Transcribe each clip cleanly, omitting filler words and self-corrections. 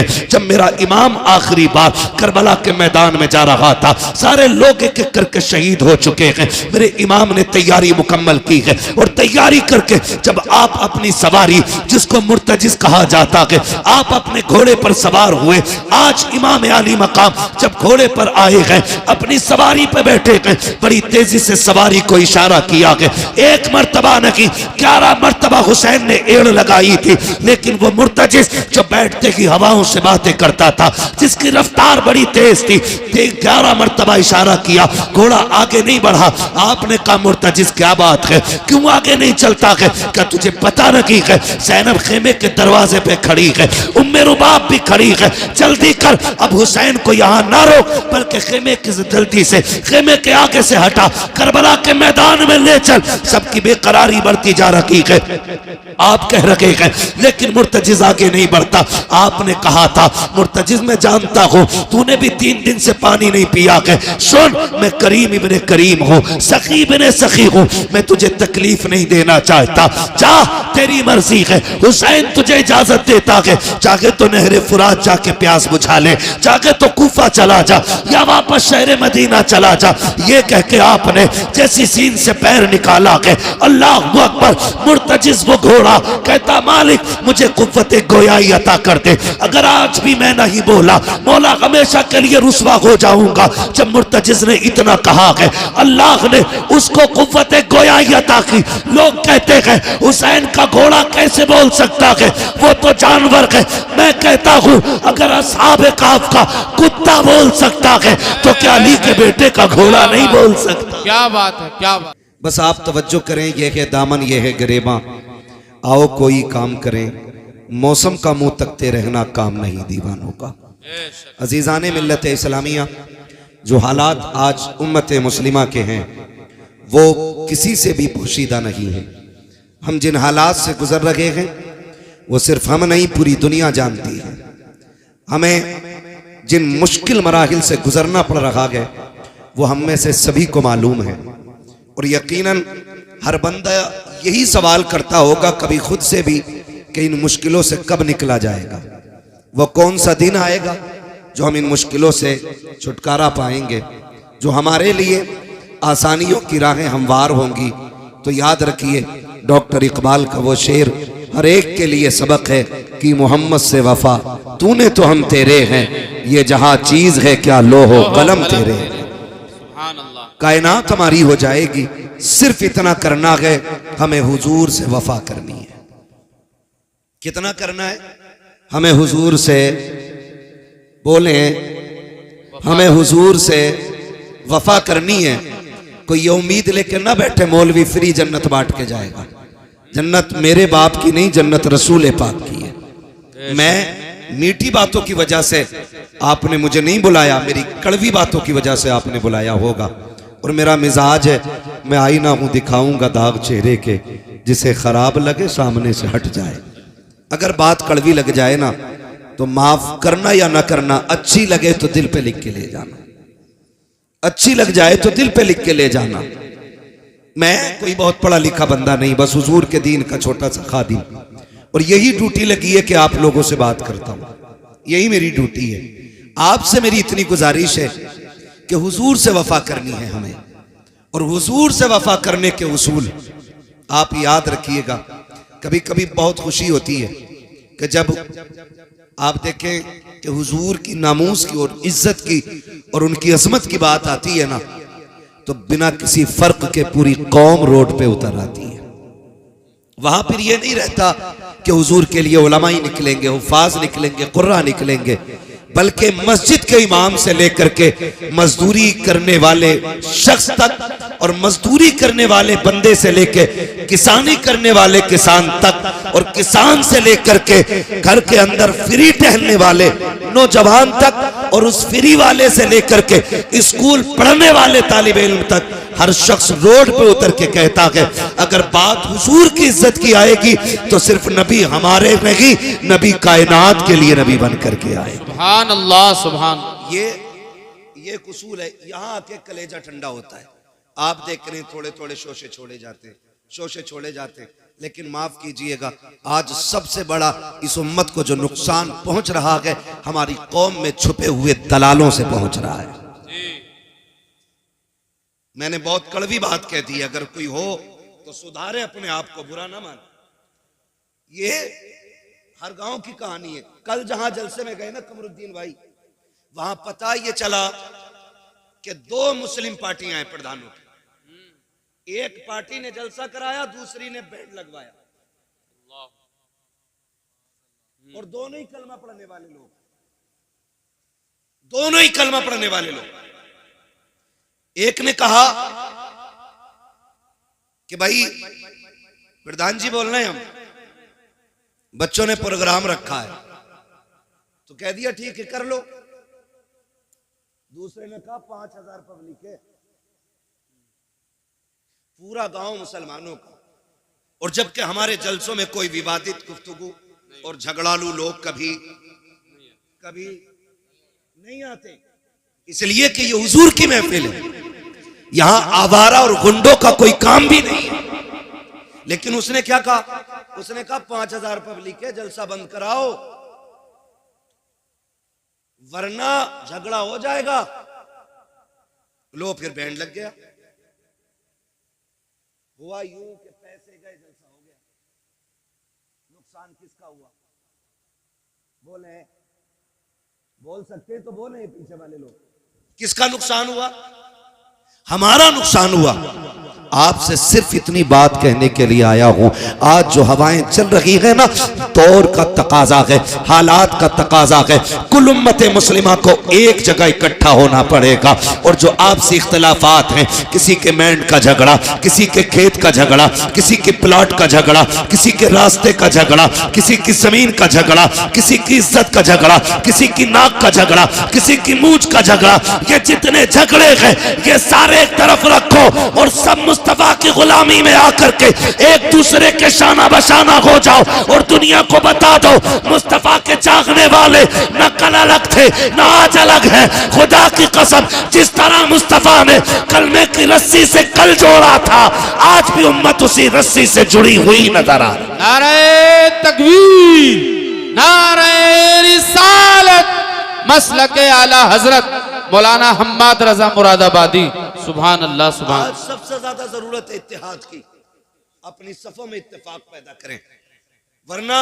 हैं, जब मेरा इमाम आखिरी बार करबला के मैदान में जा रहा था, सारे लोग एक एक करके शहीद हो चुके हैं, मेरे इमाम ने तैयारी मुकम्मल की है और तैयारी करके जब आप अपनी सवारी, जिसको मुर्तजिज कहा जाता है, आप अपने घोड़े पर सवार हुए। आज इमाम आली मकाम जब घोड़े पर आए हैं, अपनी सवारी पे बैठे हैं, बड़ी तेजी से सवारी को इशारा किया गया। एक मर्तबा नहीं, 11 मर्तबा हुसैन ने एड़ लगाई थी, लेकिन वो मुर्तजिज जो बैठते ही हवाओं से बातें करता था, जिसकी रफ्तार बड़ी तेज थी, 11 मर्तबा इशारा किया, घोड़ा आगे नहीं बढ़ा। आपने कहा मुर्तजिज क्या बात है, क्यों आगे नहीं चलता है? क्या तुझे पता नहीं है ज़ैनब खेमे के दरवाजे पे खड़ी है, उम्मे रुबाब भी खड़ी है, जल्दी कर, अब हुसैन को यहाँ ना रोक, बल्कि खेमे की जल्दी से खेमे के आगे से हटा, करबला के मैदान में ले चल। सबकी बेकरारी बढ़ती जा रही है, आप कह रहे हैं लेकिन मुर्तजिज आगे नहीं बढ़ता। आपने कहा था मुर्तजिज मैं जानता हूं, तूने भी 3 दिन से पानी नहीं पिया है, सुन मैं करीम इब्ने करीम हूं, सखी इब्ने सखी हूं, मैं तुझे तकलीफ नहीं देना चाहता, जा तेरी मर्जी है। हुसैन तुझे इजाजत देता है, चाहे तो नहरे फुरात जाके प्यास बुझा ले, चाहे तो कूफा चला जा या वापस शहर मदीना चला जा। ये कह के आपने जैसी सीन से पैर निकाला के अल्लाह अकबर, मुर्तजिज वो घोड़ा कहता मालिक मुझे कुव्वत गोयाई अता कर दे, अगर आज भी मैं नहीं बोला मौला हमेशा के लिए रुसवा हो जाऊंगा। जब मुर्तजिज ने इतना कहा है, अल्लाह ने उसको कुव्वत गोयाई अता की। लोग कहते हैं हुसैन का घोड़ा कैसे बोल सकता है, वो तो जानवर है। मैं कहता हूं अगर असहाबे काफ का कुत्ता बोल सकता है तो क्या अली के बेटे का घोड़ा नहीं बोल सकता? क्या बात है, क्या बात। बस आप तवज्जो करें, ये है दामन, ये है गरेबा, आओ कोई काम करें, मौसम का मुंह तकते रहना काम नहीं दीवानों का। अजीज़ाने मिल्लत इस्लामिया, जो हालात आज उम्मत मुस्लिमा के हैं वो किसी से भी पोशीदा नहीं है। हम जिन हालात से गुजर रहे हैं वो सिर्फ हम नहीं पूरी दुनिया जानती है। हमें जिन मुश्किल मराहिल से गुजरना पड़ रहा है वो हम में से सभी को मालूम है, और यकीनन हर बंदा यही सवाल करता होगा कभी खुद से भी कि इन मुश्किलों से कब निकला जाएगा, वो कौन सा दिन आएगा जो हम इन मुश्किलों से छुटकारा पाएंगे, जो हमारे लिए आसानियों की राहें हमवार होंगी। तो याद रखिए डॉक्टर इकबाल का वो शेर हर एक के लिए सबक है कि मोहम्मद से वफा तूने तो हम तेरे हैं, ये जहां चीज है क्या लोहो कलम तेरे। कायनात हमारी हो जाएगी, सिर्फ इतना करना है हमें हुजूर से वफा करनी है। कितना करना है? हमें हुजूर से, बोले हमें हुजूर से वफा करनी है। कोई ये उम्मीद लेकर ना बैठे मौलवी फ्री जन्नत बांट के जाएगा। जन्नत मेरे बाप की नहीं, जन्नत रसूल पाक की है। मैं मीठी बातों की वजह से आपने मुझे नहीं बुलाया, मेरी कड़वी बातों की वजह से आपने बुलाया होगा। और मेरा मिजाज है, मैं आईना हूं दिखाऊंगा दाग चेहरे के, जिसे खराब लगे सामने से हट जाए। अगर बात कड़वी लग जाए ना तो माफ करना या ना करना, अच्छी लगे तो दिल पे लिख के ले जाना, अच्छी लग जाए तो दिल पे लिख के ले जाना। मैं कोई बहुत पढ़ा लिखा बंदा नहीं, बस हुजूर के दीन का छोटा सा खादिम, और यही ड्यूटी लगी है कि आप लोगों से बात करता हूं, यही मेरी ड्यूटी है। आपसे मेरी इतनी गुजारिश है कि हुजूर से वफा करनी है हमें, और हुजूर से वफा करने के उसूल आप याद रखिएगा। कभी कभी बहुत खुशी होती है कि जब आप देखें कि हुजूर की नामूस की और इज्जत की और उनकी अजमत की बात आती है ना, तो बिना किसी फर्क के पूरी कौम रोड पे उतर आती है। वहां फिर ये नहीं रहता कि हुजूर के लिए उलमा ही निकलेंगे, हुफाज निकलेंगे, कुर्रा निकलेंगे, बल्कि मस्जिद के इमाम से लेकर के मजदूरी करने वाले शख्स तक, और मजदूरी करने वाले बंदे से लेके किसानी करने वाले किसान तक, और किसान से लेकर के घर के अंदर फ्री टहलने वाले नौजवान तक, और उस फ्री वाले से लेकर के स्कूल पढ़ने वाले तालिब इल्म तक, हर शख्स रोड पे उतर के कहता है अगर बात हुजूर की इज्जत की आएगी तो सिर्फ नबी हमारे नहीं, नबी कायनात के लिए नबी बन करके आए। सुभान अल्लाह, सुभान। ये उसूल है। यहाँ आके कलेजा ठंडा होता है। आप देख रहे हैं थोड़े थोड़े शोशे छोड़े जाते, शोशे छोड़े जाते। लेकिन माफ कीजिएगा, आज सबसे बड़ा इस उम्मत को जो नुकसान पहुंच रहा है, हमारी कौम में छुपे हुए दलालों से पहुंच रहा है। मैंने बहुत कड़वी बात कह दी, अगर कोई हो तो सुधारे अपने आप को, बुरा ना मान। ये हर गांव की कहानी है। कल जहां जलसे में गए ना कमरुद्दीन भाई, वहां पता ये चला कि 2 मुस्लिम पार्टियां हैं प्रधानों की। एक पार्टी ने जलसा कराया, दूसरी ने बैंड लगवाया, और दोनों ही कलमा पढ़ने वाले लोग, दोनों ही कलमा पढ़ने वाले लोग। एक ने कहा कि भाई प्रधान जी बोल रहे हैं, हम बच्चों ने प्रोग्राम रखा है, तो कह दिया ठीक है कर लो। दूसरे ने कहा 5000 पब्लिक है, पूरा गांव मुसलमानों का, और जबकि हमारे जलसों में कोई विवादित गुफ्तगू और झगड़ालू लोग कभी नहीं आते, इसलिए कि ये हुजूर की महफिल है, यहां आवारा और गुंडों का कोई काम भी नहीं है। लेकिन उसने क्या कहा? उसने कहा 5000 पब्लिक है, जलसा बंद कराओ वरना झगड़ा हो जाएगा। लो, फिर बैंड लग गया। हुआ यूं कि पैसे गए, जलसा हो गया। नुकसान किसका हुआ? बोल सकते तो बोले पीछे वाले लोग। किसका नुकसान हुआ? हमारा नुकसान हुआ। आपसे सिर्फ इतनी बात कहने के लिए आया हूं, आज जो हवाएं चल रही है ना, दौर का तकाजा है, हालात का तकाजा है, कुल उम्मत मुस्लिमा को एक जगह इकट्ठा होना पड़ेगा। और जो आपसी इख्तिलाफात हैं, किसी के मैंड का झगड़ा, किसी के खेत का झगड़ा, किसी के प्लॉट का झगड़ा, किसी के रास्ते का झगड़ा, किसी की जमीन का झगड़ा, किसी की इज्जत का झगड़ा, किसी की नाक का झगड़ा, किसी की मूंछ का झगड़ा, ये जितने झगड़े हैं ये सारे एक तरफ रखो और सब मुस्तफा की गुलामी में आकर के एक दूसरे के शाना बशाना हो जाओ और दुनिया को बता दो मुस्तफा के चाहने वाले न कल अलग थे न आज अलग है। खुदा की कसम, जिस तरह मुस्तफा ने कलमे की रस्सी से कल जोड़ा था, आज भी उम्मत उसी रस्सी से जुड़ी हुई नजर आ रही। नारे तकबीर, नारे रिसालत, मसलके आला हजरत मौलाना हम्माद रजा मुरादाबादी। सुभान अल्लाह, सुभान। आज सबसे ज्यादा जरूरत है इत्तेहाद की, अपनी सफों में इत्तेफाक पैदा करें, वरना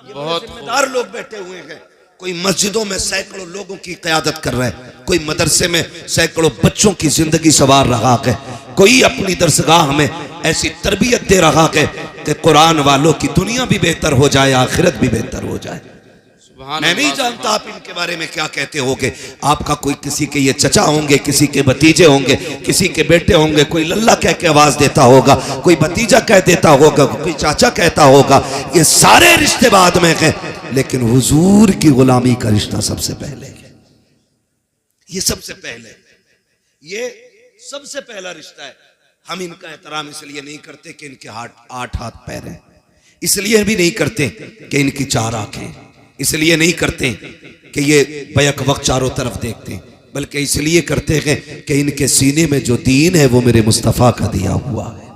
ये बहुत जिम्मेदार लोग बैठे हुए हैं। कोई मस्जिदों में सैकड़ों लोगों की क़यादत कर रहा है, कोई मदरसे में सैकड़ों बच्चों की जिंदगी सवार रहा है, कोई अपनी दरसगाह में ऐसी तरबियत दे रहा है कि कुरान वालों की दुनिया भी बेहतर हो जाए, आखिरत भी बेहतर हो जाए। मैं नहीं जानता आप इनके बारे में क्या कहते होगे। आपका कोई किसी के ये चचा होंगे, किसी के भतीजे होंगे, किसी के बेटे होंगे, कोई लल्ला कह के आवाज देता होगा, कोई भतीजा कह देता होगा, कोई चाचा कहता होगा। ये सारे रिश्ते बाद में हैं, लेकिन हुजूर की गुलामी का रिश्ता सबसे पहले है। ये सबसे पहले, ये सबसे पहला रिश्ता है। हम इनका एहतराम इसलिए नहीं करते कि इनके 8 हाथ पैर हैं, इसलिए भी नहीं करते कि इनकी 4 आंखें, इसलिए नहीं करते कि ये बैक वक्त चारों तरफ देखते, बल्कि इसलिए करते हैं कि इनके सीने में जो दीन है वो मेरे मुस्तफ़ा का दिया हुआ है,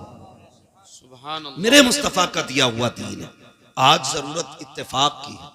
मेरे मुस्तफ़ा का दिया हुआ दीन है। आज जरूरत इत्तेफाक की है,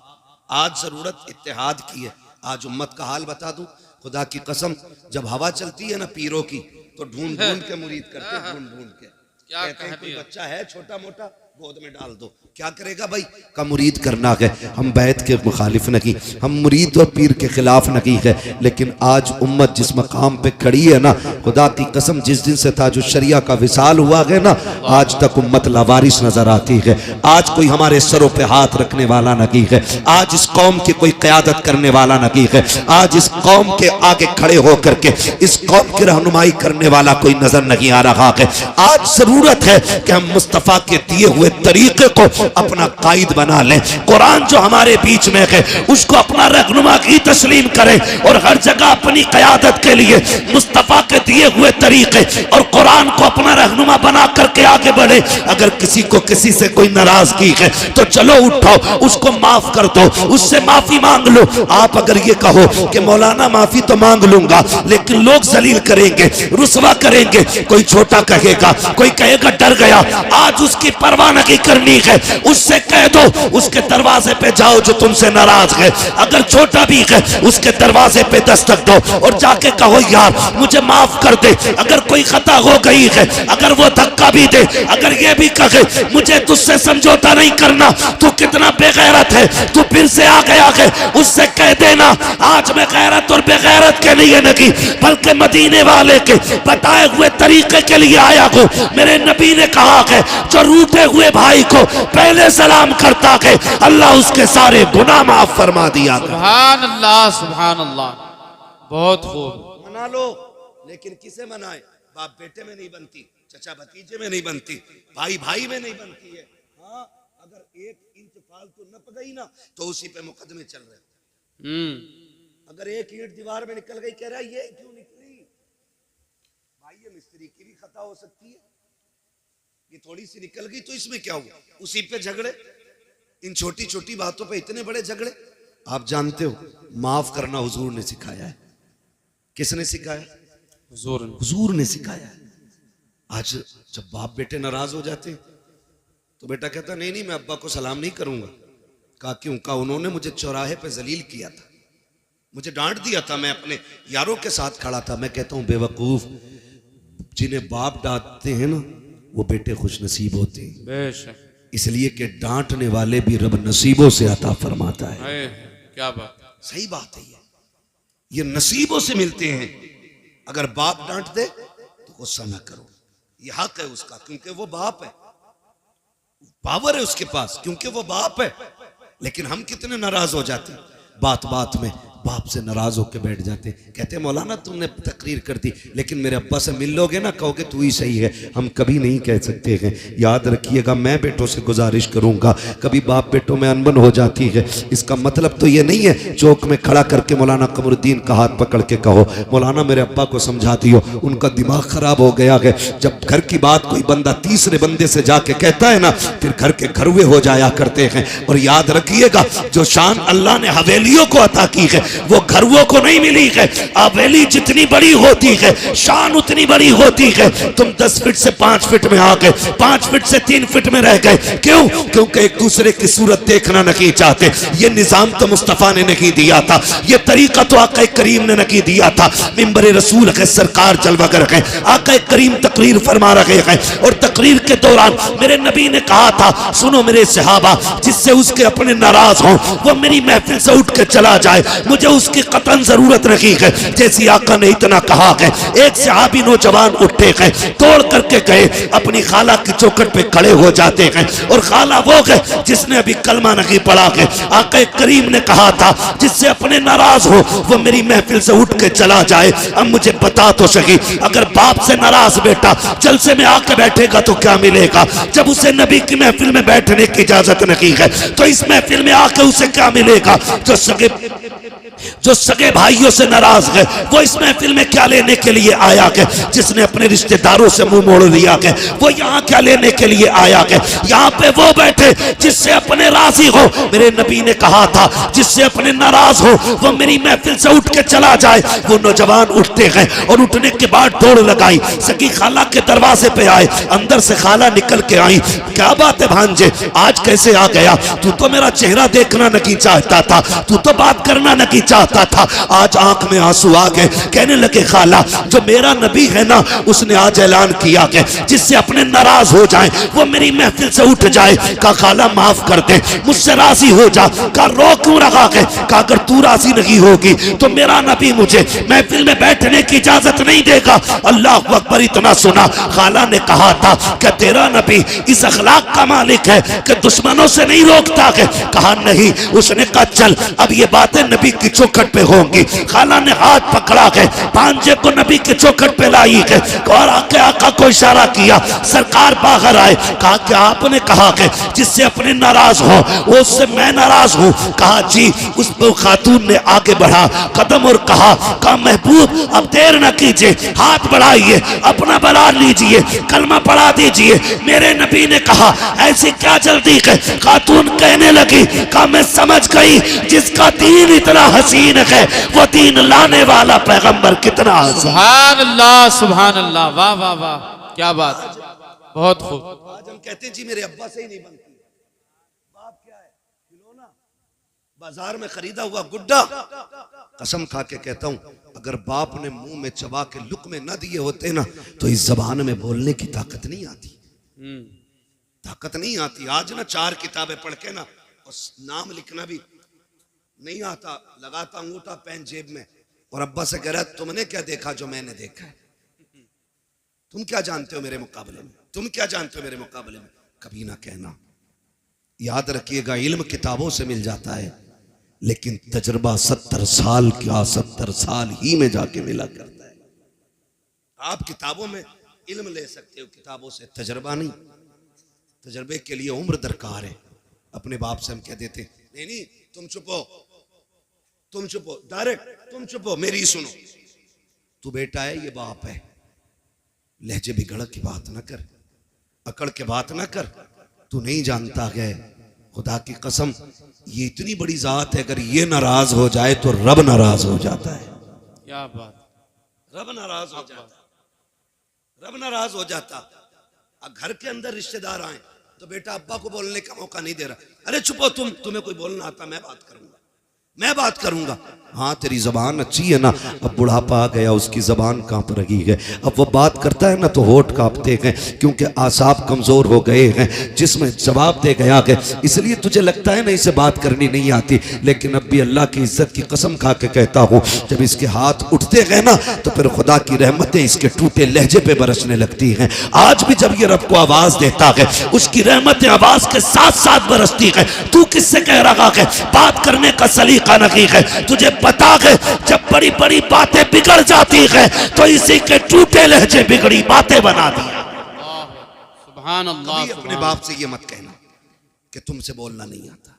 आज जरूरत इत्तेहाद की है। आज उम्मत का हाल बता दूं, खुदा की कसम, जब हवा चलती है ना पीरों की, तो ढूंढ ढूंढ के मुरीद करते, ढूंढ ढूंढ के कहते हैं कोई बच्चा है छोटा मोटा, गोद में डाल दो। क्या करेगा भाई? का मुरीद करना है। हम बैत के मुखालिफ नहीं, हम मुरीद और पीर के खिलाफ नहीं है, लेकिन आज उम्मत जिस मकाम पे खड़ी है ना, खुदा की कसम, जिस दिन से था जो शरिया का विसाल हुआ है ना, आज तक उम्मत लावारिस नजर आती है। आज कोई हमारे सरों पे हाथ रखने वाला नहीं है, आज इस कौम की कोई क़यादत करने वाला नहीं है, आज इस कौम के आगे खड़े होकर के इस कौम की रहनुमाई करने वाला कोई नजर नहीं आ रहा है। आज जरूरत है कि हम मुस्तफ़ा के दिए हुए तरीके को अपना कायद बना लें। कुरान जो हमारे बीच में है उसको अपना रहनुमा की तस्लीम करें और हर जगह अपनी क़यादत के लिए मुस्तफ़ा के दिए हुए तरीके और कुरान को अपना रहनुमा बना करके आगे बढ़े। अगर किसी को किसी से कोई नाराजगी है तो चलो उठो, उसको माफ कर दो, उससे माफी मांग लो। आप अगर ये कहो कि मौलाना माफी तो मांग लूंगा, लेकिन लोग जलील करेंगे, रुसवा करेंगे, कोई छोटा कहेगा, कोई कहेगा डर गया, आज उसकी परवाह नहीं करनी है, उससे कह दो उसके दरवाजे पे जाओ जो तुमसे नाराज है, अगर छोटा भी है उसके दरवाजे पे दस्तक दो और जाके कहो यार मुझे माफ कर दे, अगर कोई खता हो गई है, अगर वो धक्का भी दे, अगर ये भी कहे मुझे तुझसे समझौता नहीं करना, तू कितना बेगैरत है, तू फिर से आ गया है, उससे कह देना आज मैं गैरत और बेगैरत के लिए नहीं बल्कि मदीने वाले के बताए हुए तरीके के लिए आया हूं। मेरे नबी ने कहा है जो रूठे हुए भाई को पहले सलाम करता है अल्लाह उसके सारे गुनाह माफ फरमा दिया। सुभान अल्लाह, सुभान अल्लाह, बहुत खूब। मना लो, लेकिन किसे मनाए? बाप बेटे में नहीं बनती, चचा भतीजे में नहीं बनती, भाई भाई में नहीं बनती है। हाँ, अगर 1 इंच फालतू नप गई ना तो उसी पे मुकदमे चल रहे। अगर 1 ईंट दीवार में निकल गई, कह रहा है ये क्यों निकली? भाई ये मिस्त्री की भी खता हो सकती है, ये थोड़ी सी निकल गई तो इसमें क्या हुआ? उसी पे झगड़े, इन छोटी छोटी बातों पे इतने बड़े झगड़े। आप जानते हो माफ करना हुजूर ने सिखाया है। किसने सिखाया? हुजूर ने सिखाया है। आज जब बाप बेटे नाराज हो जाते तो बेटा कहता नहीं नहीं मैं अब्बा को सलाम नहीं करूंगा। कहा क्यों? कहा उन्होंने मुझे चौराहे पे जलील किया था, मुझे डांट दिया था, मैं अपने यारों के साथ खड़ा था। मैं कहता हूं बेवकूफ, जिन्हें बाप डांटते हैं ना वो बेटे खुश नसीब होते हैं, इसलिए कि डांटने वाले भी रब नसीबों से अता फरमाता है। क्या बात, सही बात है। ये नसीबों से मिलते हैं। अगर बाप डांट दे तो गुस्सा ना करो, ये हक है उसका, क्योंकि वो बाप है, पावर है उसके पास, क्योंकि वो बाप है। लेकिन हम कितने नाराज हो जाते, बात बात में बाप से नाराज होकर बैठ जाते, कहते मौलाना तुमने तकरीर कर दी, लेकिन मेरे अब्बा से मिल लोगे ना कहोगे तू ही सही है। हम कभी नहीं कह सकते हैं, याद रखिएगा। मैं बेटों से गुजारिश करूंगा, कभी बाप बेटों में अनबन हो जाती है, इसका मतलब तो ये नहीं है चौक में खड़ा करके मौलाना कमरुद्दीन का हाथ पकड़ के कहो मौलाना मेरे अब्बा को समझा दियो, उनका दिमाग खराब हो गया है। जब घर की बात कोई बंदा तीसरे बंदे से जाके कहता है ना, फिर घर के घरवे हो जाया करते हैं। और याद रखिएगा जो शान अल्लाह ने हवेलियों को अता की है वो घरवों को नहीं मिली है। हवेली जितनी बड़ी होती है शान उतनी बड़ी होती है। तुम 10 फीट से 5 फीट में आ गए, 5 फीट से 3 फीट में रह गए, क्यों? क्योंकि एक दूसरे की सूरत देखना नहीं चाहते। ये निजाम तो मुस्तफा ने नहीं दिया था, ये तरीका तो आका करीम ने नहीं दिया था। मिंबर रसूल है, सरकार जलवागर है, आका करीम तकरीर फरमा रहे हैं और तकरीर के दौरान मेरे नबी ने कहा था सुनो मेरे सहाबा, जिससे उसके अपने नाराज हो वो मेरी महफिल से उठ के चला जाए, मुझे उसकी कतन जरूरत नहीं है। जैसी आका ने इतना कहा है, एक सहाबी नौजवान उठे हैं, तोड़ करके गए, अपनी खाला की चौखट पे खड़े हो जाते हैं। और खाला वो है जिसने अभी कलमा नहीं पढ़ा है। आका करीम ने कहा था जिससे अपने नाराज हो वो मेरी महफिल से उठ के चला जाए। अब मुझे बता तो सही, अगर बाप से नाराज बेटा जलसे में आके बैठेगा तो क्या मिलेगा? जब उसे नबी की महफिल में बैठने की इजाजत नहीं है तो इस महफिल में आके उसे क्या मिलेगा? जो सगे भाइयों से नाराज है वो इस महफिल में क्या लेने के लिए आया है? जिसने अपने रिश्तेदारों से मुंह मोड़ लिया है वो यहाँ क्या लेने के लिए आया है? यहाँ पे वो बैठे जिससे अपने राजी हो। मेरे नबी ने कहा था जिससे अपने नाराज हो वो मेरी महफिल से उठ के चला जाए। वो नौजवान उठते हैं और उठने के बाद दौड़ लगाई, सगी खाला के दरवाजे पे आए, अंदर से खाला निकल के आई, क्या बात है भांजे आज कैसे आ गया? तू तो मेरा चेहरा देखना नहीं चाहता था, तू तो बात करना नहीं चाहता था, आज आंख में आंसू आ गए। कहने लगे खाला जो मेरा नबी है ना उसने आज ऐलान किया कि जिससे अपने नाराज हो जाए वो मेरी महफिल से उठ जाए। कहा खाला माफ कर दे, मुझसे राजी हो जा। कहा रो क्यों रहा है? कहा अगर तू राजी नहीं होगी तो मेरा नबी मुझे महफिल में बैठने की इजाजत नहीं देगा। अल्लाह अकबर, इतना सुना खाला ने कहा था कि तेरा नबी इस अखलाक का मालिक है कि दुश्मनों से नहीं रोकता है। कहा नहीं। उसने कहा चल अब ये बातें नबी की चौखट पे होंगी। खाला ने हाथ पकड़ा है, भांजे को नबी के चौखट पे लाई है और आके आका को इशारा किया, सरकार बाहर आए। कहा कि आपने कहा है जिससे अपने नाराज हो वो उससे मैं नाराज हूँ। कहा जी। उस खातून ने आगे बढ़ा कदम और कहा महबूब अब देर न कीजिए, हाथ बढ़ाइए, अपना बना लीजिए, कलमा पढ़ा दीजिए। मेरे नबी ने कहा ऐसी क्या जल्दी है? खातून कहने लगी कहा मैं समझ गई जिसका दीन इतना हसीन है वो दीन लाने वाला पैगंबर कितना हसीन। सुभान अल्लाह, सुभान अल्लाह, वाह वाह वाह, क्या बात। बहुत खूब। आज हम कहते हैं जी मेरे अब्बा से ही नहीं बनती। बाप क्या है? खिलौना, बाजार में खरीदा हुआ गुड्डा। कसम खा के कहता हूं, अगर बाप ने मुंह में चबा के लुक़मे न दिए होते ना तो इस जबान में बोलने की ताकत नहीं आती। ताकत नहीं आती। आज ना 4 किताबें पढ़ के ना और नाम लिखना भी नहीं आता, लगाता अंगूठा पेन जेब में और अब्बा से कह रहा है तुमने क्या देखा जो मैंने देखा है? तुम क्या जानते हो मेरे मुकाबले में? तुम क्या जानते हो मेरे मुकाबले में? कभी ना कहना। याद रखिएगा, इल्म किताबों से मिल जाता है लेकिन तजुर्बा 70 साल क्या 70 साल ही में जाके मिला करता है। आप किताबों में इल्म ले सकते हो, किताबों से तजुर्बा नहीं। तजुर्बे के लिए उम्र दरकार है। अपने बाप से हम कह देते नहीं नहीं तुम चुपो, तुम चुपो, डायरेक्ट तुम चुपो, मेरी सुनो। तू बेटा है, ये बाप है। लहजे बिगड़ की बात ना कर, अकड़ के बात ना कर। तू नहीं जानता है, खुदा की कसम ये इतनी बड़ी जात है, अगर ये नाराज हो जाए तो रब नाराज हो जाता है। क्या बात। रब नाराज हो जाता, रब नाराज हो जाता। घर के अंदर रिश्तेदार आए तो बेटा अब्बा को बोलने का मौका नहीं दे रहा। अरे चुपो तुम, तुम्हें कोई बोलना आता, मैं बात करूंगा, मैं बात करूंगा। हाँ तेरी जबान अच्छी है ना, अब बुढ़ापा आ गया, उसकी जबान कांप रही है। अब वो बात करता है ना तो होठ कांपते हैं क्योंकि आसाब कमजोर हो गए हैं, जिसमें जवाब दे गया है। इसलिए तुझे लगता है ना इसे बात करनी नहीं आती, लेकिन अब भी अल्लाह की इज्जत की कसम खा के कहता हूँ, जब इसके हाथ उठते हैं ना तो फिर खुदा की रहमतें इसके टूटे लहजे पे बरसने लगती हैं। आज भी जब ये रब को आवाज देता है, उसकी रहमतें आवाज के साथ साथ बरसती है। तू किससे कह रहा है? बात करने का सलीका नहीं है। तुझे पता है जब बड़ी बड़ी बातें बिगड़ जाती है तो इसी के टूटे लहजे बिगड़ी बातें बना दी। सुभान अल्लाह। अपने बाप से ये मत कहना कि तुमसे बोलना नहीं आता।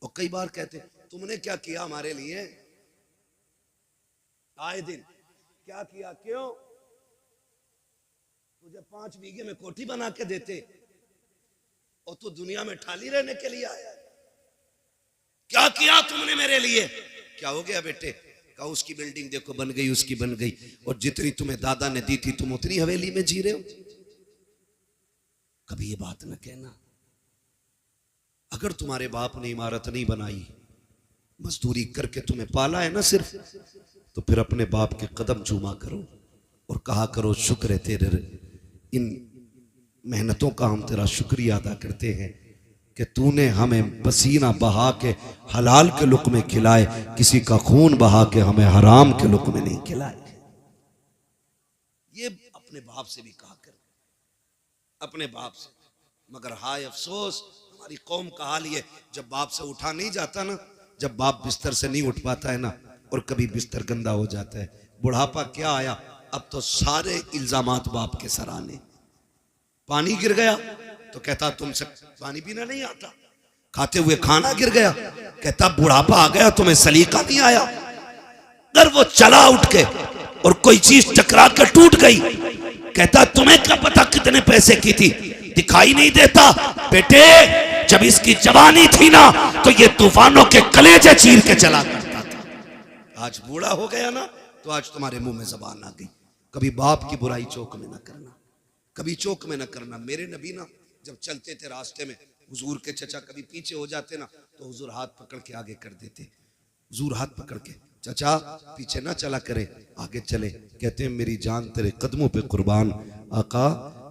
और कई बार कहते तुमने क्या किया हमारे लिए? आए दिन क्या किया? क्यों? तुझे 5 बीघे में कोठी बना के देते और तू दुनिया में ठाली रहने के लिए आया। क्या किया तुमने मेरे लिए? क्या हो गया बेटे? कहा उसकी बिल्डिंग देखो बन गई, उसकी बन गई, और जितनी तुम्हें दादा ने दी थी तुम उतनी हवेली में जी रहे हो। कभी ये बात न कहना। अगर तुम्हारे बाप ने इमारत नहीं बनाई, मजदूरी करके तुम्हें पाला है ना सिर्फ, तो फिर अपने बाप के कदम चूमा करो और कहा करो शुक्र है तेरे, इन मेहनतों का हम तेरा शुक्रिया अदा करते हैं कि तूने हमें पसीना बहा के हलाल के लुक़मे खिलाए, किसी का खून बहा के हमें हराम के लुक़मे नहीं खिलाए। ये अपने बाप से भी कहा कर, अपने बाप से। मगर हाय अफसोस, हमारी कौम का हाल ये, जब बाप से उठा नहीं जाता ना, जब बाप बिस्तर से नहीं उठ पाता है ना, और कभी बिस्तर गंदा हो जाता है, बुढ़ापा क्या आया, अब तो सारे इल्जामात बाप के सर आने। पानी गिर गया तो कहता तुमसे पानी पीना नहीं आता, खाते हुए खाना गिर गया कहता बुढ़ापा आ गया तुम्हें सलीका नहीं आया। अगर वो चला उठ के और कोई चीज टकरा कर टूट गई, कहता तुम्हें क्या पता कितने पैसे की थी, दिखाई नहीं देता बेटे, जब इसकी जवानी थी ना तो ये तूफानों के कलेजे चीर के चला करता था। आज बूढ़ा हो गया ना तो आज तुम्हारे मुंह में जबान आ गई। कभी बाप की बुराई चौक में ना करना, कभी चौक में ना करना। मेरे नबी ना जब चलते थे रास्ते में, हुजूर के चचा कभी पीछे हो जाते ना तो हुजूर हाथ पकड़ के आगे कर देते। हुजूर हाथ पकड़ के, चचा पीछे ना चला करे, आगे चले। कहते हैं मेरी जान तेरे कदमों पे कुर्बान, आका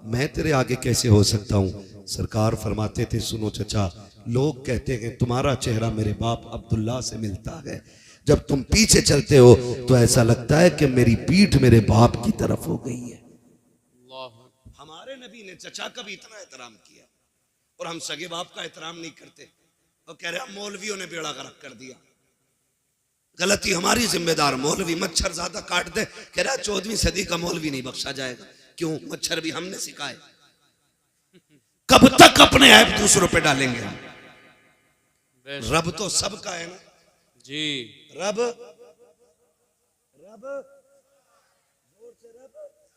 मैं तेरे आगे कैसे हो सकता हूँ। सरकार फरमाते थे सुनो चचा, लोग कहते हैं तुम्हारा चेहरा मेरे बाप अब्दुल्ला से मिलता है, जब तुम पीछे चलते हो तो ऐसा लगता है कि मेरी पीठ मेरे बाप की तरफ हो गई है। हमारे नबी ने चचा का भी इतना एहतराम किया और हम सगे बाप का एहतराम नहीं करते और कह रहे मौलवियों ने बेड़ा गर्क कर दिया। गलती हमारी जिम्मेदार, मौलवी मच्छर ज्यादा काट दे, कह रहा 14वीं सदी का मौलवी नहीं बख्शा जाएगा। क्यों? मच्छर भी हमने सिखाए। कब तक अपने ऐप दूसरों पे डालेंगे हम? रब तो सबका है ना जी। रब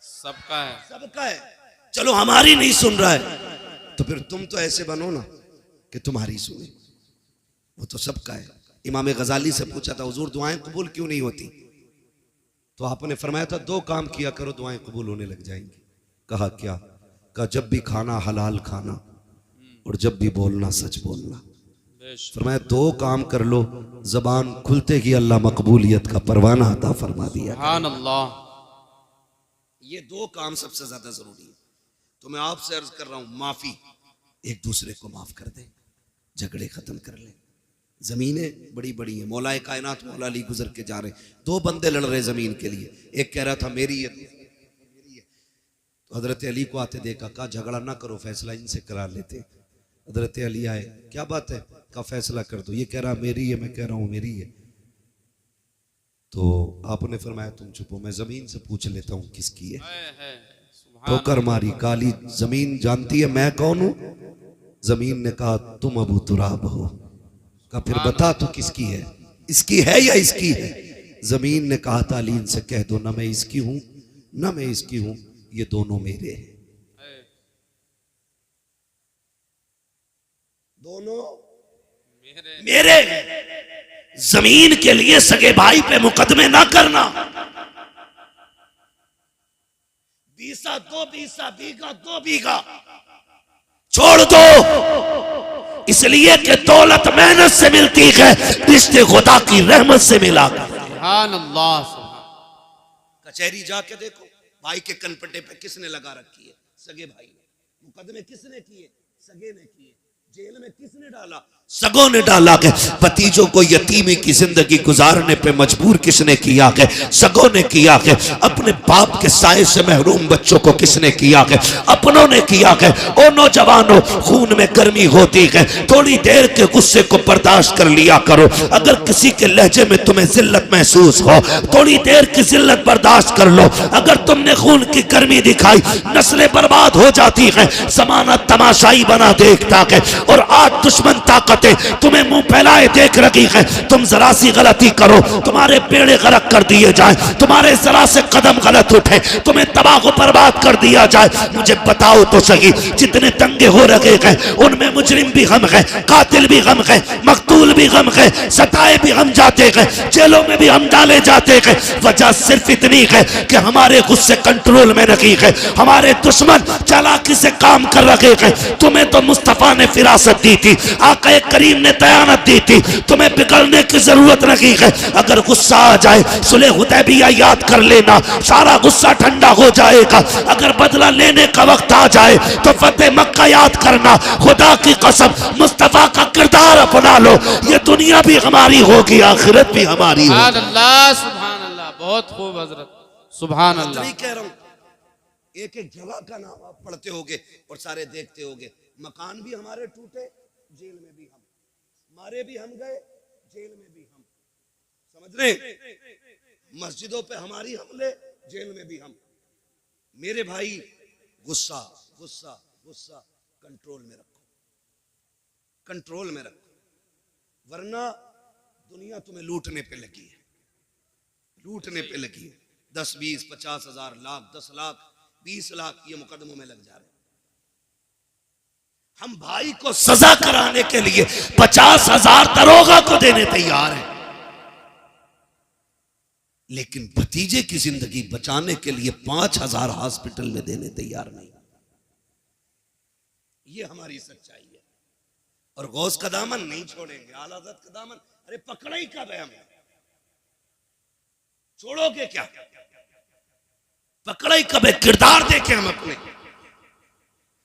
सबका है, सबका है। चलो हमारी नहीं सुन रहा है तो फिर तुम तो ऐसे बनो ना कि तुम्हारी सुने। वो तो सबका है। इमाम गजाली से पूछा था हुजूर दुआएं कबूल क्यों नहीं होती, तो आपने फरमाया था 2 काम किया करो दुआएं कबूल होने लग जाएंगी। कहा क्या? का जब भी खाना हलाल खाना और जब भी बोलना सच बोलना। फरमाया दो काम कर लो, जबान खुलते ही अल्लाह मकबूलियत का परवाना अता फरमा दिया। सुभान अल्लाह। ये दो काम सबसे ज्यादा जरूरी है। तो मैं आपसे अर्ज कर रहा हूं, माफी, एक दूसरे को माफ कर दें, झगड़े खत्म कर लें। जमीनें बड़ी बड़ी हैं, मौलाए कायनात मौला अली गुजर के जा रहे, दो बंदे लड़ रहे जमीन के लिए, एक कह रहा था मेरी है, मेरी है। तो हजरत अली को आते देखा, कहा झगड़ा ना करो, फैसला इनसे करा लेते। हजरत अली आए, क्या बात है, का फैसला कर दो। ये कह रहा मेरी है, मैं कह रहा हूं मेरी है। तो आपने फरमाया तुम चुपो, मैं जमीन से पूछ लेता हूं किसकी है। ठोकर मारी, काली जमीन जानती है मैं कौन हूं। जमीन ने कहा तुम अबू तुराब हो। कहा फिर बता तो किसकी है, इसकी है या इसकी है। जमीन ने कहा तालीन से कह दो, ना मैं इसकी हूं ना मैं इसकी हूं, ये दोनों मेरे हैं, दोनों मेरे। जमीन के लिए सगे भाई पे मुकदमे ना करना। बीसा दो बीसा, बीघा दो बीघा छोड़ दो, इसलिए कि दौलत मेहनत से मिलती है, रिश्ते खुदा की रहमत से मिला। सुभान अल्लाह। कचहरी जाके देखो, भाई के कनपट्टे पे किसने लगा रखी है, सगे भाई ने। मुकदमे किसने किए, सगे ने किए। जेल में किसने डाला, सगों ने डाला के। भतीजों को यतीमी की जिंदगी गुजारने पे मजबूर किसने किया के, सगों ने किया के। अपने बाप के साए से महरूम बच्चों को किसने किया के, अपनों ने किया के। ओ नौजवानों, खून में गर्मी होती है, थोड़ी देर के गुस्से को बर्दाश्त कर लिया करो। अगर किसी के लहजे में तुम्हें जिल्लत महसूस हो, थोड़ी देर की जिल्लत बर्दाश्त कर लो। अगर तुमने खून की गर्मी दिखाई, नस्लें बर्बाद हो जाती हैं। जमाना तमाशाई बना देखता है, और आज दुश्मन ताकतें तुम्हें मुंह फैलाए देख रही है। तुम जरा सी गलती करो, तुम्हारे बेड़े गरक कर दिए जाए, तुम्हारे जरा से कदम गलत उठे, तुम्हें तबाह बर्बाद कर दिया जाए। मुझे बताओ तो सही, जितने दंगे हो रहे हैं उनमें मुजरिम भी हम हैं, कातिल भी हम हैं, मकतूल भी हम हैं, सताए भी हम जाते हैं, जेलों में भी हम डाले जाते हैं। वजह सिर्फ इतनी है कि हमारे गुस्से कंट्रोल में नहीं है, हमारे दुश्मन चालाकी से काम कर रहे हैं। तुम्हें तो मुस्तफा ने फिरासत दी थी, आका करीम ने दयानत दी थी, तुम्हें बिगड़ने की जरूरत नहीं है। अगर गुस्सा आ जाए, सुलह हुदैबिया याद कर लेना, सारा गुस्सा ठंडा हो जाएगा। अगर बदला लेने का वक्त आ जाए तो फतेह मक्का याद करना। खुदा की कसम, मुस्तफा का किरदार अपना लो, ये दुनिया भी हमारी होगी, आखिरत भी हमारी होगी। सुभान अल्लाह, सुभान अल्लाह, बहुत खूब हजरत, सुभान अल्लाह। कह रहा हूं, एक एक जगह का नाम आप पढ़ते होगे और सारे देखते होगे। मकान भी हमारे टूटे, जेल में भी हम, मारे भी हम गए, जेल में भी हम, समझ रहे। मस्जिदों पे हमारी हमले, जेल में भी हम। मेरे भाई, गुस्सा गुस्सा गुस्सा कंट्रोल में रखो, कंट्रोल में रखो, वरना दुनिया तुम्हें लूटने पे लगी है, लूटने पे लगी है। 10, 20, 50 हजार, लाख, 10 लाख, 20 लाख ये मुकदमों में लग जा रहे। हम भाई को सजा कराने के लिए 50,000 दरोगा को देने तैयार हैं, लेकिन भतीजे की जिंदगी बचाने के लिए 5,000 हॉस्पिटल में देने तैयार नहीं। ये हमारी सच्चाई है। और गौस का दामन नहीं छोड़ेंगे, आला हज़रत का दामन। अरे पकड़ा ही कब है हमें, छोड़ोगे क्या, पकड़ा ही कब है, किरदार देखे हम अपने।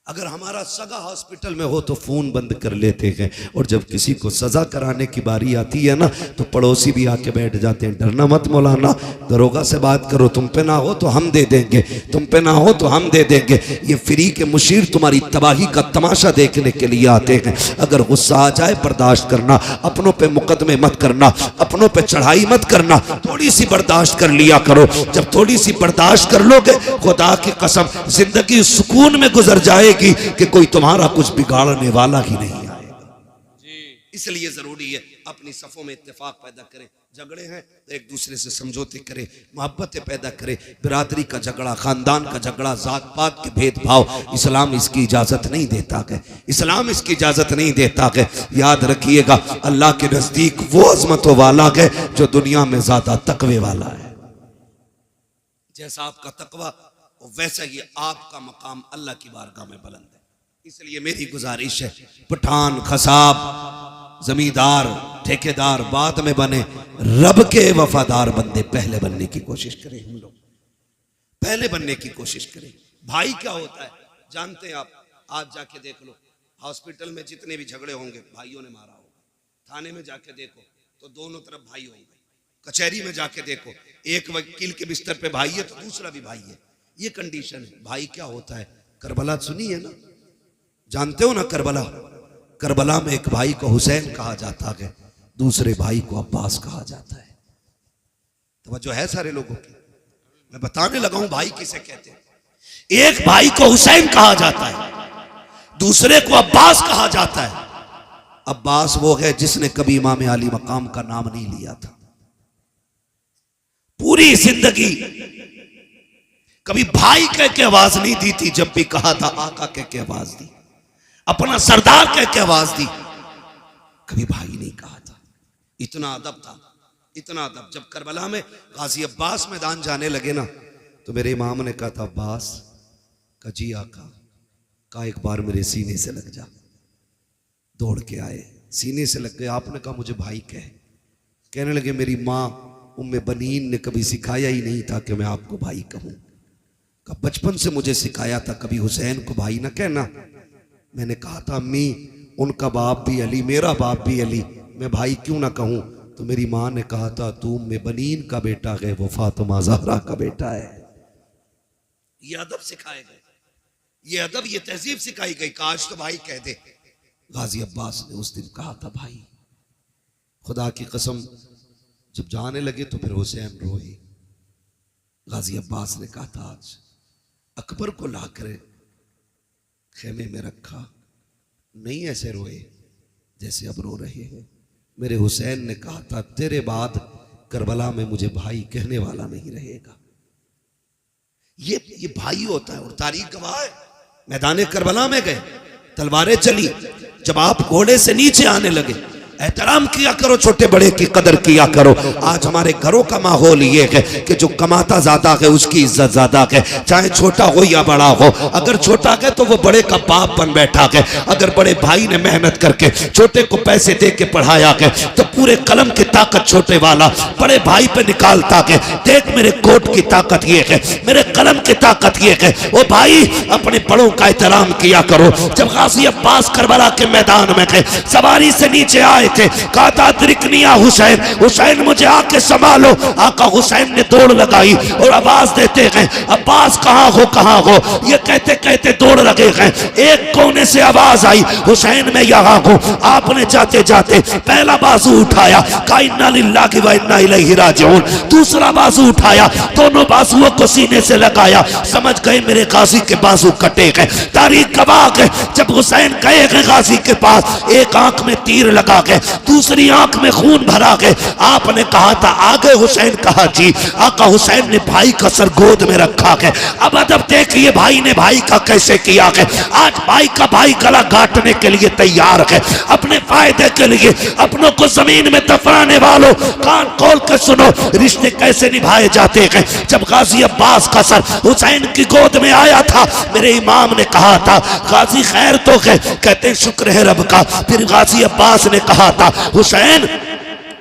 अगर हमारा सगा हॉस्पिटल में हो तो फोन बंद कर लेते हैं, और जब किसी को सजा कराने की बारी आती है ना, तो पड़ोसी भी आके बैठ जाते हैं। डरना मत मौलाना, दरोगा से बात करो, तुम पे ना हो तो हम दे देंगे, तुम पे ना हो तो हम दे देंगे। ये फ्री के मुशीर तुम्हारी तबाही का तमाशा देखने के लिए आते हैं। अगर गुस्सा आ जाए बर्दाश्त करना, अपनों पे मुकदमे मत करना, अपनों पे चढ़ाई मत करना, थोड़ी सी बर्दाश्त कर लिया करो। जब थोड़ी सी बर्दाश्त कर लोगे, खुदा की कसम जिंदगी सुकून में गुजर जाएगी कि कोई तुम्हारा कुछ बिगाड़ने वाला ही नहीं आएगा। इसलिए जरूरी है अपनी सफों में इत्तेफाक पैदा करें। झगड़े हैं तो एक दूसरे से समझौते करें, मोहब्बतें पैदा करें। बिरादरी का झगड़ा, खानदान का झगड़ा, जात पात के भेदभाव, इस्लाम इसकी इजाजत नहीं देता है, इस्लाम इसकी इजाजत नहीं देता है। याद रखिएगा, अल्लाह के नजदीक वो अजमतों वाला है जो दुनिया में ज्यादा तकवे वाला है। जैसा आपका तकवा और वैसा ही आपका मकाम अल्लाह की बारगाह में बुलंद है। इसलिए मेरी गुजारिश है, पठान, खसाब, जमींदार, ठेकेदार बाद में बने, रब के वफादार बंदे पहले बनने की कोशिश करें। हम लोग पहले बनने की कोशिश करें। भाई क्या होता है जानते हैं आप? आज जाके देख लो, हॉस्पिटल में जितने भी झगड़े होंगे भाइयों ने मारा होगा। थाने में जाके देखो तो दोनों तरफ भाई होंगे। कचहरी में जाके देखो, एक वकील के बिस्तर पे भाई है तो दूसरा भी भाई है। ये कंडीशन है। भाई क्या होता है? करबला सुनी है ना, जानते हो ना करबला? करबला में एक भाई को हुसैन कहा जाता है, दूसरे भाई को अब्बास कहा जाता है। तवज्जो है सारे लोगों की? मैं बताने लगा हूं भाई किसे कहते हैं। एक भाई को हुसैन कहा जाता है, दूसरे को अब्बास कहा जाता है। अब्बास वो है जिसने कभी इमाम अली मकाम का नाम नहीं लिया था। पूरी जिंदगी कभी भाई कह के आवाज नहीं दी थी, जब भी कहा था आका कह के आवाज दी, अपना सरदार कह के आवाज दी, कभी भाई नहीं कहा था। इतना अदब था, इतना अदब। जब करबला में गाजी अब्बास मैदान जाने लगे ना, तो मेरे इमाम ने कहा था अब्बास का जी आका का एक बार मेरे सीने से लग जा। दौड़ के आए, सीने से लग गए। आपने कहा मुझे भाई कहने लगे मेरी माँ उम्मे बनीन ने कभी सिखाया ही नहीं था कि मैं आपको भाई कहूं। का बचपन से मुझे सिखाया था कभी हुसैन को भाई ना कहना। मैंने कहा था अम्मी उनका बाप भी अली, मेरा बाप भी अली, मैं भाई क्यों ना कहूं? तो मेरी माँ ने कहा था तू उम्मे बनीन का बेटा है, वो फातिमा ज़हरा का बेटा है। ये अदब सिखाए गए, ये अदब, ये तहजीब सिखाई गई। काश तो भाई कह दे। गाजी अब्बास ने उस दिन कहा था भाई। खुदा की कसम जब जाने लगे तो फिर हुसैन रोए। गाजी अब्बास ने कहा था आज अकबर को लाकर खेमे में रखा, नहीं ऐसे रोए जैसे अब रो रहे हैं। मेरे हुसैन ने कहा था तेरे बाद करबला में मुझे भाई कहने वाला नहीं रहेगा। ये भाई होता है। और तारीख गवाह है, मैदान करबला में गए, तलवारें चली, जब आप घोड़े से नीचे आने लगे, एहतराम किया करो, छोटे बड़े की कदर किया करो। आज हमारे घरों का माहौल ये है कि जो कमाता ज्यादा है उसकी इज्जत ज्यादा है, चाहे छोटा हो या बड़ा हो। अगर छोटा है तो वो बड़े का बाप बन बैठा है। अगर बड़े भाई ने मेहनत करके छोटे को पैसे दे के पढ़ाया है तो पूरे कलम की ताकत छोटे वाला बड़े भाई पे निकालता है। देख मेरे कोट की ताकत ये है, मेरे कलम की ताकत ये है। ओ भाई अपने बड़ों का एहतराम किया करो। जब गाजी अब्बास करबला के मैदान में गए, सवारी से नीचे आए थे, कहा था अदरिकनिया हुसैन, हुसैन मुझे आके संभालो। आका हुसैन ने दौड़ लगाई और आवाज देते गए अब्बास कहाँ हो, कहाँ हो। ये कहते कहते दौड़ लगे गए। एक कोने से आवाज आई हुसैन मैं यहाँ हूँ। आपने जाते जाते पहला बाजू उठाया, कहा इन्ना लिल्लाहि व इन्ना इलैहि राजिऊन। दूसरा बाजू उठाया, दोनों बाजुओं को सीने से लगाया। समझ गए मेरे गाजी के बाजू कटे गए। तारीख गवाह है जब हुसैन गए गाजी के पास, एक आंख में तीर लगा गए, दूसरी आंख में खून भरा गए। आपने कहा था आगे हुसैन, कहा जी। आका हुसैन ने भाई का सर गोद में रखा है। अब अदब देखिए भाई ने भाई का कैसे किया है। आज भाई का भाई गला काटने के लिए तैयार है, अपने फायदे के लिए। अपनों को जमीन में दफनाने वालों कान खोल कर सुनो, रिश्ते कैसे निभाए जाते हैं। जब गाजी अब्बास का सर हुसैन की गोद में आया था, मेरे इमाम ने कहा था गाजी खैर तो है, कहते शुक्र है रब का। फिर गाजी अब्बास ने कहा था हुसैन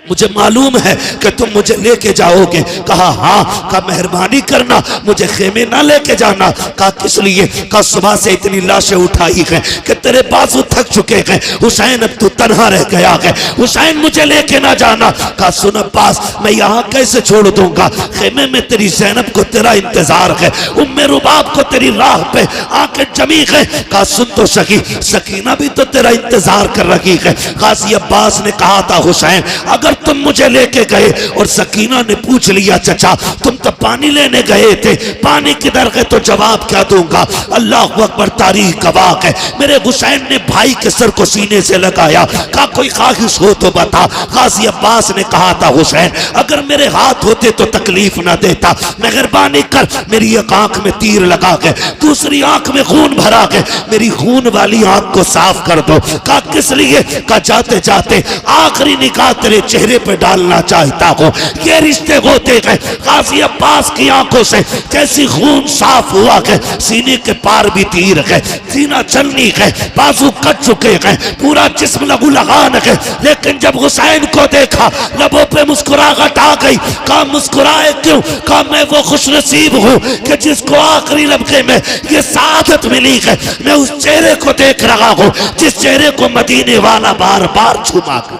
मुझे मालूम है कि तुम मुझे लेके जाओगे। कहा हाँ। कहा मेहरबानी करना मुझे खेमे ना लेके जाना। कहा किस लिए? कहा सुबह से इतनी लाशें उठाई हैं कि तेरे बाजू थक चुके हैं हुसैन, अब तू तन्हा रह गया है। हुसैन मुझे लेके ना जाना। कहा सुन अब्बास मैं यहाँ कैसे छोड़ दूंगा, खेमे में तेरी ज़ैनब को तेरा इंतजार है, उम्मे रुबाब को तेरी राह पे आके जमी है। कहा सुन तो सकी, सकीना भी तो तेरा इंतजार कर रही है। गाजी अब्बास ने कहा था हुसैन अगर तुम मुझे लेके गए और सकीना ने पूछ लिया चचा तुम तो पानी लेने गए थे, पानी किधर गए, तो जवाब क्या दूंगा। अल्लाह अकबर, तारीख गवाह है। मेरे हुसैन ने भाई के सर को सीने से लगाया, कहा कोई ख्वाहिश हो तो बता। गाजी अब्बास ने कहा था हुसैन अगर मेरे हाथ होते तो तकलीफ ना देता, मेहरबानी कर मेरी एक आंख में तीर लगा के दूसरी आंख में खून भरा के मेरी खून वाली आंख को साफ कर दो। कहा किस लिए? कहा जाते जाते आखिरी निगाह तेरे चेहरे चेहरे पे डालना चाहता हूँ। ये रिश्ते होते हैं गाजी अब्बास की आंखों से जैसी खून साफ हुआ है, सीने के पार भी तीर है, सीना चलनी है, बाजू कट चुके हैं, पूरा जिस्म लहू लगान है। लेकिन जब हुसैन को देखा लबों पे मुस्कुराहट आ गई। कहा मुस्कुराए क्यों? कहा मैं वो खुशनसीब हूँ कि जिसको आखिरी लम्हे में ये सादत मिली है। मैं उस चेहरे को देख रहा हूँ जिस चेहरे को मदीने वाला बार बार छुपा कर।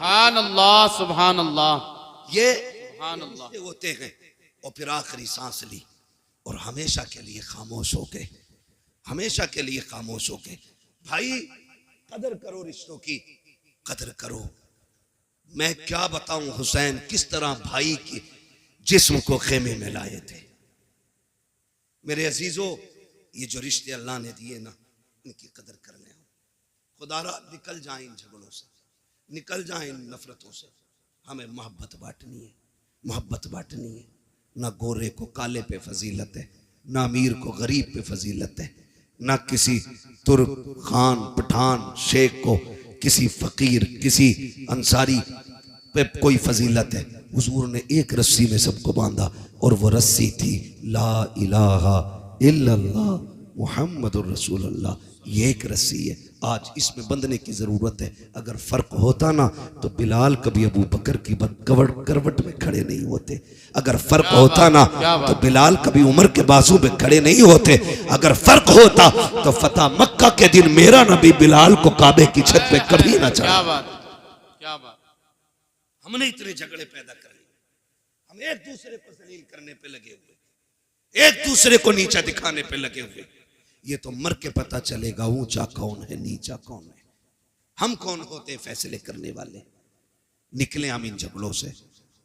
सुभान अल्लाह, सुभान अल्लाह। ये सुभान अल्लाह। रिश्ते होते हैं। और फिर आखिरी सांस ली और हमेशा के लिए खामोश हो गए, हमेशा के लिए खामोश हो गए। भाई कदर करो, रिश्तों की कदर करो। मैं क्या बताऊं हुसैन किस तरह भाई की जिस्म को खेमे में लाए थे। मेरे अजीजों, ये जो रिश्ते अल्लाह ने दिए ना, इनकी कदर कर लें। खुदारा निकल जाए इन झगड़ों से, निकल जाए इन नफरतों से। हमें मोहब्बत बांटनी है, मोहब्बत बांटनी है। ना गोरे को काले पे फजीलत है, ना अमीर को गरीब पे फजीलत है, ना किसी तुर्क खान पठान शेख को, किसी फकीर किसी अंसारी पे कोई फजीलत है। हुजूर ने एक रस्सी में सबको बांधा और वो रस्सी थी ला इलाहा इल्लल्लाह मुहम्मदुर रसूलुल्लाह। ये एक रस्सी है, आज इसमें बंधने की जरूरत है। अगर फर्क होता ना तो बिलाल कभी अबू बकर की करवट में खड़े नहीं होते। अगर फर्क होता ना तो बिलाल कभी उमर के बाजू में खड़े नहीं होते। अगर फर्क होता तो फतह मक्का के दिन मेरा नबी बिलाल को काबे की छत पे कभी ना चढ़ा। क्या बात, क्या बात। हमने इतने झगड़े पैदा कर लिए, हम एक दूसरे को जलील करने पे लगे हुए, एक दूसरे को नीचा दिखाने पे लगे हुए। ये तो मर के पता चलेगा ऊंचा कौन है नीचा कौन है। हम कौन होते हैं फैसले करने वाले। निकले हम इन झगड़ों से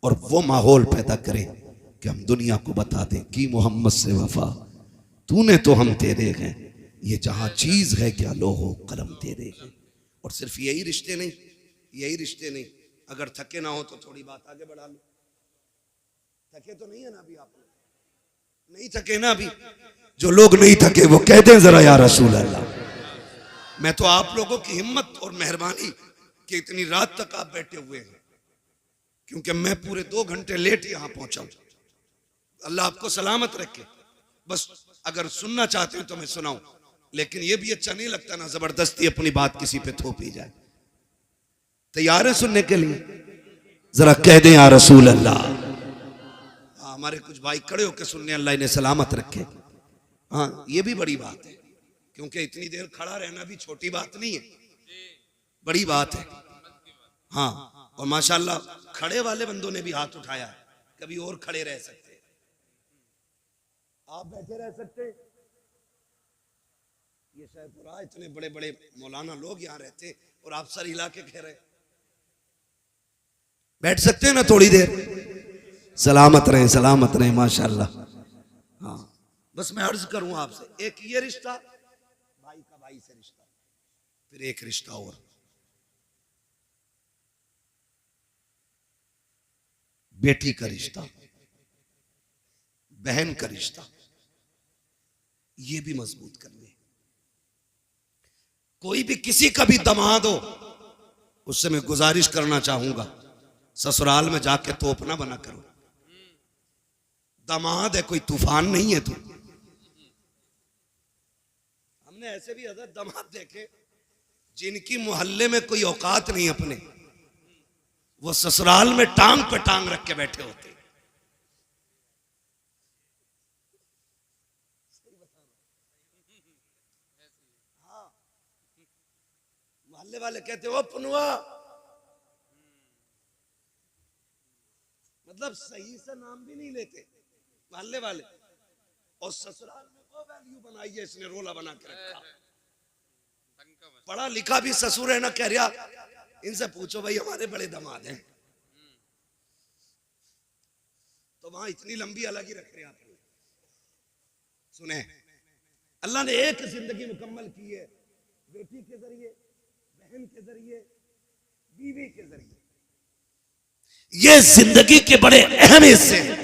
और वो माहौल पैदा करें कि हम दुनिया को बता दें कि मोहम्मद से वफा तूने तो हम तेरे हैं, ये जहां चीज है क्या लोहो कलम तेरे हैं। और सिर्फ यही रिश्ते नहीं, यही रिश्ते नहीं, अगर थके ना हो तो थोड़ी बात आगे बढ़ा लो। थके तो नहीं है ना अभी, आप नहीं थके ना अभी। जो लोग नहीं थके वो कह दें जरा या रसूल अल्लाह। मैं तो आप लोगों की हिम्मत और मेहरबानी कि इतनी रात तक आप बैठे हुए हैं, क्योंकि मैं पूरे 2 घंटे लेट यहां पहुंचा हूं। अल्लाह आपको सलामत रखे। बस अगर सुनना चाहते हो तो मैं सुनाऊं, लेकिन यह भी अच्छा नहीं लगता ना जबरदस्ती अपनी बात किसी पे थोपी जाए। तैयार है सुनने के लिए? जरा कह दें या रसूल अल्लाह। हमारे कुछ भाई खड़े होकर सुनने, अल्लाह इन्हें सलामत रखे। हाँ, ये भी बड़ी बात है, क्योंकि इतनी देर खड़ा रहना भी छोटी बात नहीं है, बड़ी बात है। हाँ, और माशाल्लाह खड़े वाले बंदों ने भी हाथ उठाया है। कभी और खड़े रह सकते, आप बैठे रह सकते। ये शायपुरा इतने बड़े बड़े मौलाना लोग यहाँ रहते और आप सर हिला के कह रहे बैठ सकते हैं ना थोड़ी देर। सलामत रहे, सलामत रहे माशाल्लाह। हाँ, बस मैं अर्ज करूं आपसे, एक ये रिश्ता भाई का भाई से रिश्ता, फिर एक रिश्ता और बेटी का रिश्ता, बहन का रिश्ता, ये भी मजबूत करने। कोई भी किसी का भी दामाद हो, उससे मैं गुजारिश करना चाहूंगा, ससुराल में जाके तोप ना बना करो। दामाद है, कोई तूफान नहीं है तू। हमने ऐसे भी हज़रत दामाद देखे जिनकी मोहल्ले में कोई औकात नहीं अपने, वो ससुराल में टांग पे टांग रख के बैठे होते। हाँ, मोहल्ले वाले कहते वो पनुआ, मतलब सही से नाम भी नहीं लेते मोहल्ले वाले, और ससुराल में वो वैल्यू बनाई है इसने, रोला बना के रखा। पढ़ा लिखा भी ससुर है ना, कह रहा इनसे पूछो भाई हमारे बड़े दामाद हैं, तो वहां इतनी लंबी अलग ही रख रहे हैं। सुने, अल्लाह ने एक जिंदगी मुकम्मल की है, बेटी के जरिए, बहन के जरिए, बीवी के जरिए। ये जिंदगी के बड़े अहम हिस्से हैं।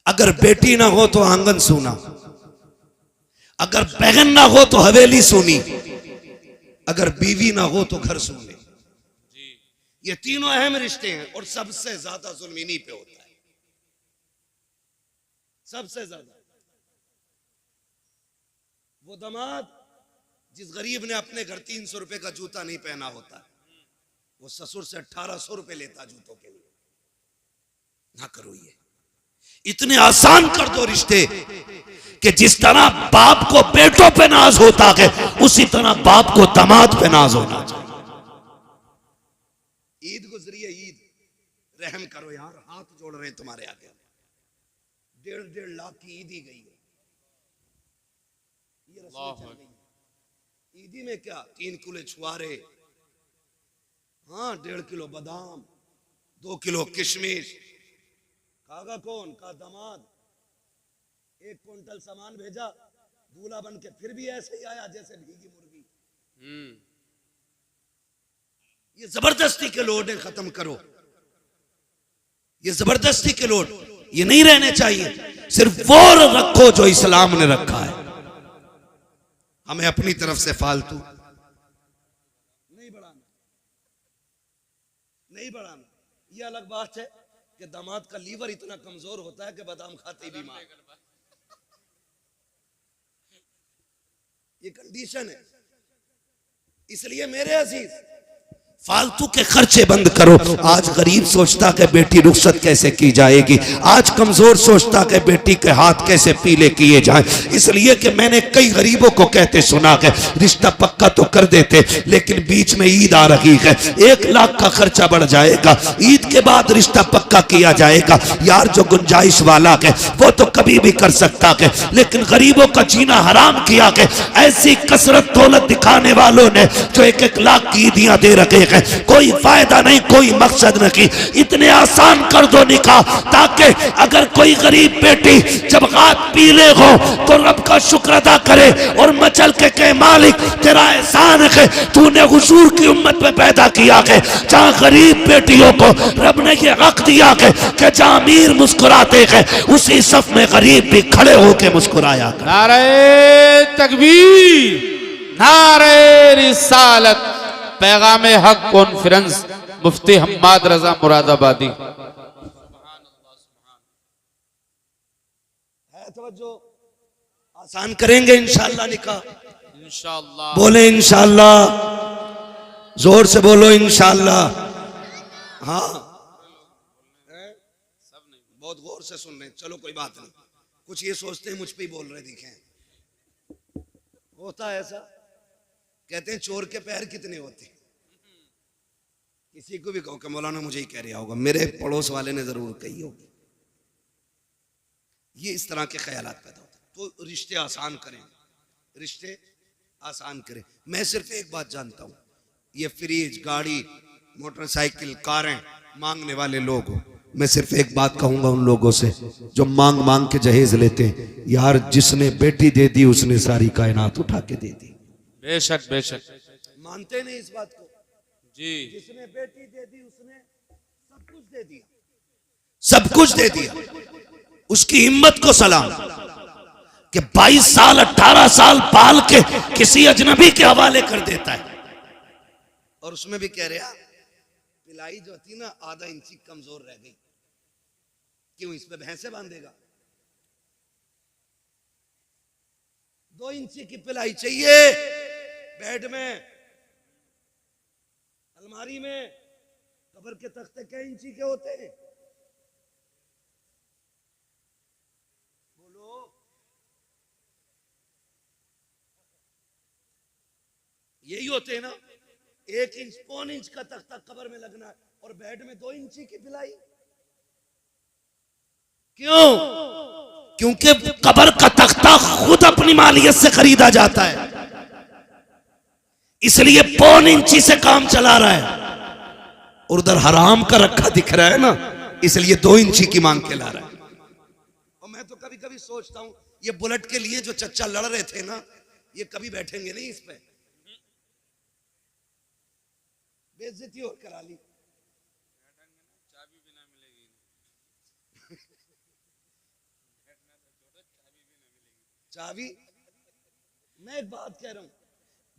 अगर बेटी ना हो तो आंगन सूना, अगर बहन ना हो तो हवेली सूनी, अगर बीवी ना हो तो घर सूने। ये तीनों अहम रिश्ते हैं और सबसे ज्यादा जुल्म इन्हीं पे होता है, सबसे ज्यादा। वो दामाद जिस गरीब ने अपने घर 300 रुपए का जूता नहीं पहना होता, वो ससुर से 1800 रुपए लेता जूतों के लिए। ना करो ये, इतने आसान कर दो रिश्ते कि जिस तरह बाप को बेटों पे नाज होता है उसी तरह बाप को दामाद पे नाज होना चाहिए। ईद गुजरी है, ईद, रहम करो यार, हाथ जोड़ रहे हैं तुम्हारे आगे। 1.5 लाख की ईद ही गई है, ये रस्में चल गई। ईदी में क्या, 3 किलो छुआरे, हाँ 1.5 किलो बादाम, 2 किलो किशमिश। खागा कौन? का दामाद। 1 क्विंटल सामान भेजा, दूल्हा बन के फिर भी ऐसे ही आया जैसे भीगी मुर्गी। ये जबरदस्ती के लोड है, खत्म करो ये जबरदस्ती के लोड, ये नहीं रहने चाहिए। सिर्फ वो रखो जो इस्लाम ने रखा है। हमें अपनी तरफ से फालतू नहीं बढ़ाना, नहीं बढ़ाना। ये अलग बात है कि दामाद का लीवर इतना कमजोर होता है कि बादाम खाते ही बीमार। ये कंडीशन है। इसलिए मेरे अजीज, फालतू के खर्चे बंद करो। आज गरीब सोचता कि बेटी रुखसत कैसे की जाएगी, आज कमजोर सोचता कि बेटी के हाथ कैसे पीले किए जाएं। इसलिए कि मैंने कई गरीबों को कहते सुना कि रिश्ता पक्का तो कर देते, लेकिन बीच में ईद आ रही है, 1 लाख का खर्चा बढ़ जाएगा, ईद के बाद रिश्ता पक्का किया जाएगा। यार जो गुंजाइश वाला है वो तो कभी भी कर सकता है, लेकिन गरीबों का जीना हराम किया है ऐसी कसरत दौलत दिखाने वालों ने जो 1-1 लाख की ईदियां दे रखे हैं। कोई फायदा नहीं, कोई मकसद नहीं। इतने आसान कर दो निकाह, ताकि अगर कोई गरीब बेटी जब हाथ पीले हो तो रब का शुक्र अदा करे और मचल के कहे मालिक तेरा एहसान है, तूने हुजूर की उम्मत में पैदा किया है जहां गरीब बेटियों को रब ने ये हक दिया है कि जहां अमीर मुस्कुराते हैं उसी सफ में गरीब भी खड़े होकर मुस्कुराया कर। नारे तकबीर, नारे रिसालत, पैगाम हक कॉन्फ्रेंस, मुफ्ती हम्माद रजा मुरादाबादी। आसान करेंगे इंशाअल्लाह निकाह, इंशाअल्लाह। बोले इंशाअल्लाह, जोर से बोलो इंशाअल्लाह। हाँ सब नहीं, बहुत गौर से सुन रहे हैं। चलो कोई बात नहीं, कुछ ये सोचते हैं मुझ पे ही बोल रहे दिखे। होता है ऐसा, कहते हैं चोर के पैर कितने होते हैं। किसी को भी कहो कि मौलाना मुझे ही कह रहा होगा, मेरे पड़ोस वाले ने जरूर कही होगी। ये इस तरह के ख्यालात पैदा होते हैं। तो रिश्ते आसान करें, रिश्ते आसान करें। मैं सिर्फ एक बात जानता हूं, ये फ्रिज, गाड़ी, मोटरसाइकिल, कारें मांगने वाले लोग हो, मैं सिर्फ एक बात कहूंगा उन लोगों से जो मांग मांग के जहेज लेते हैं, यार जिसने बेटी दे दी उसने सारी कायनात उठा के दे दी। बेशक बेशक, मानते नहीं इस बात को जी। जिसने बेटी दे दी उसने सब कुछ दे दिया, सब कुछ दे दिया। उसकी हिम्मत को सलाम कि 22 साल 18 साल पाल के किसी अजनबी के हवाले कर देता है। और उसमें भी कह रहा पिलाई जो थी ना आधा इंची कमजोर रह गई, क्यों इस पे भैंसे बांधेगा? 2 इंची की पिलाई चाहिए बेड में, अलमारी में। कब्र के तख्ते क्या इंची के होते हैं? बोलो। यही होते हैं ना, 1 इंच, 1.25 इंच का तख्ता कब्र में लगना है और बेड में 2 इंची की पिलाई। क्यों? क्योंकि कब्र का तख्ता खुद अपनी मालियत से खरीदा जाता है, इसलिए 1.25 इंची से काम चला रहा है। और उधर हराम का रखा दिख रहा है ना, इसलिए 2 इंची की मांग के ला रहा है। और मैं तो कभी कभी सोचता हूं ये बुलेट के लिए जो चच्चा लड़ रहे थे ना, ये कभी बैठेंगे नहीं इस पे, बेइज्जती और करा ली। चाबी, मैं एक बात कह रहा हूं,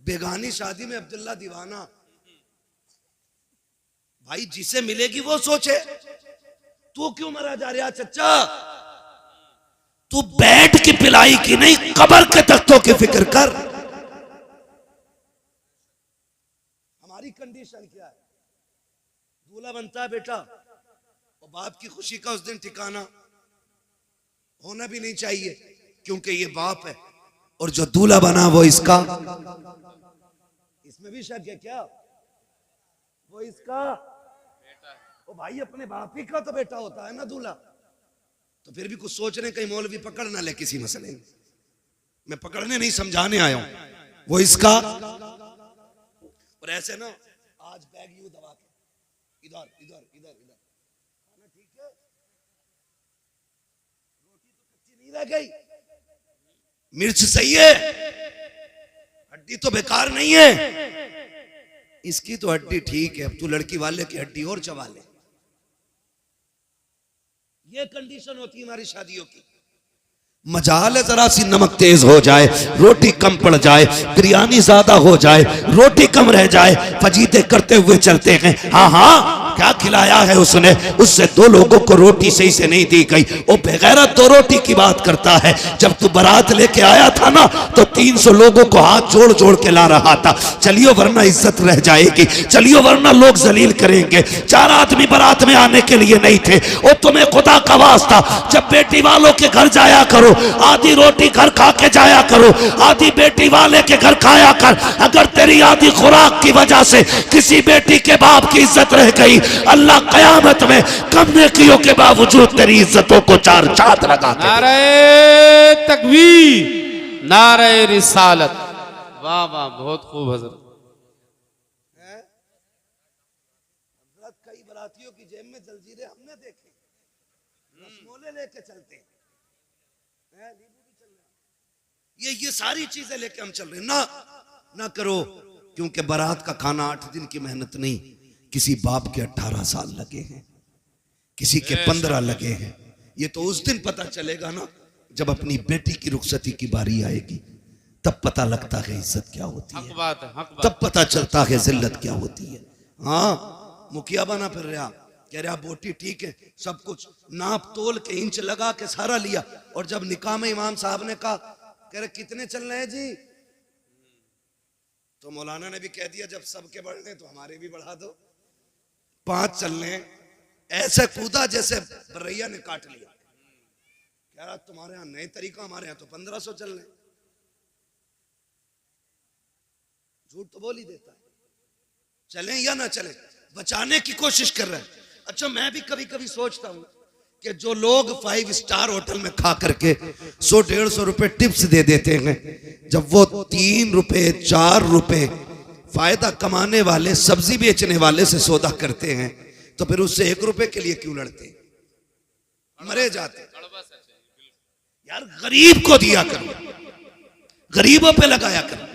बेगानी शादी में अब्दुल्ला दीवाना भाई जिसे मिलेगी वो सोचे, तू क्यों मरा जा रहा चच्चा? तू बैठ की पिलाई की नहीं, कब्र के तख्तों की फिक्र कर। हमारी कंडीशन क्या है? दूल्हा बनता है बेटा, और बाप की खुशी का उस दिन ठिकाना होना भी नहीं चाहिए, क्योंकि ये बाप है, और जो दूल्हा बना वो इसका, इसमें भी शक है क्या? वो इसका ओ भाई, अपने बाप ही का तो बेटा होता है ना दूल्हा। तो फिर भी कुछ सोच रहे, कहीं मौलवी पकड़ ना ले किसी मसले में। मैं पकड़ने नहीं, समझाने आया हूं। वो इसका, और ऐसे ना आज बैग यूं दबा के इधर इधर इधर इधर, खाना ठीक है, रोटी तो कच्ची नहीं रह गई, मिर्च सही है, हड्डी तो बेकार नहीं है, इसकी तो हड्डी ठीक है, अब तू लड़की वाले की हड्डी और चबा ले। ये कंडीशन होती है हमारी शादियों की। मजाल है जरा सी नमक तेज हो जाए, रोटी कम पड़ जाए, बिरयानी ज्यादा हो जाए, रोटी कम रह जाए, फजीते करते हुए चलते हैं। हाँ हाँ, क्या खिलाया है उसने, उससे दो लोगों को रोटी सही से नहीं दी गई, वो बेगैरत दो रोटी की बात करता है। जब तू बारात लेके आया था ना, तो 300 लोगों को हाथ जोड़ जोड़ के ला रहा था, चलियो वरना इज्जत रह जाएगी, चलियो वरना लोग जलील करेंगे। 4 आदमी बारात में आने के लिए नहीं थे। वो तुम्हें खुदा का वास्ता, जब बेटी वालों के घर जाया करो, आधी रोटी घर खा के जाया करो, आधी बेटी वाले के घर खाया कर। अगर तेरी आधी खुराक की वजह से किसी बेटी के बाप की इज्जत रह गई, अल्लाह कयामत में कम नेकियों के बावजूद तेरी इज्जतों को 4 चांद लगा के। नारे तकबीर, नारे रिसालत। वाह वाह, बहुत खूब हजरत। कई बरातियों की जेब में जंजीरें हमने देखी, रसमोले लेके चलते हैं, ये सारी चीजें लेके हम चल रहे हैं। ना करो, क्योंकि बारात का खाना 8 दिन की मेहनत नहीं, किसी बाप के 18 साल लगे हैं, किसी के 15 लगे हैं। ये तो उस दिन पता चलेगा ना, जब अपनी बेटी की रुखसती की बारी आएगी, तब पता लगता है इज्जत क्या होती है, बात है, हक बात। तब पता चलता है जिल्लत क्या होती है। हाँ, मुखिया बना फिर रहा, कह रहा बोटी ठीक है, सब कुछ नाप तोल के इंच लगा के सारा लिया, और जब निकाह में इमाम साहब ने कहा, कह रहे कितने चल रहे हैं जी, तो मौलाना ने भी कह दिया जब सबके बढ़ रहे तो हमारे भी बढ़ा दो, 5 चल रहे हैं। ऐसे कूदा जैसे बरैया ने काट लिया। कह रहा तुम्हारे यहां नए तरीका, हमारे यहां तो 1500 चल रहे हैं। झूठ तो बोल ही देता है, चले या ना चले, बचाने की कोशिश कर रहा है। अच्छा, मैं भी कभी कभी सोचता हूं कि जो लोग 5 स्टार होटल में खा करके 100-150 रुपए टिप्स दे देते हैं, जब वो 3 रुपए 4 रुपए फायदा कमाने वाले सब्जी बेचने वाले से सौदा करते हैं, तो फिर उससे 1 रुपए के लिए क्यों लड़ते? मरे जाते। यार गरीब को दिया करो, गरीबों पे लगाया करो।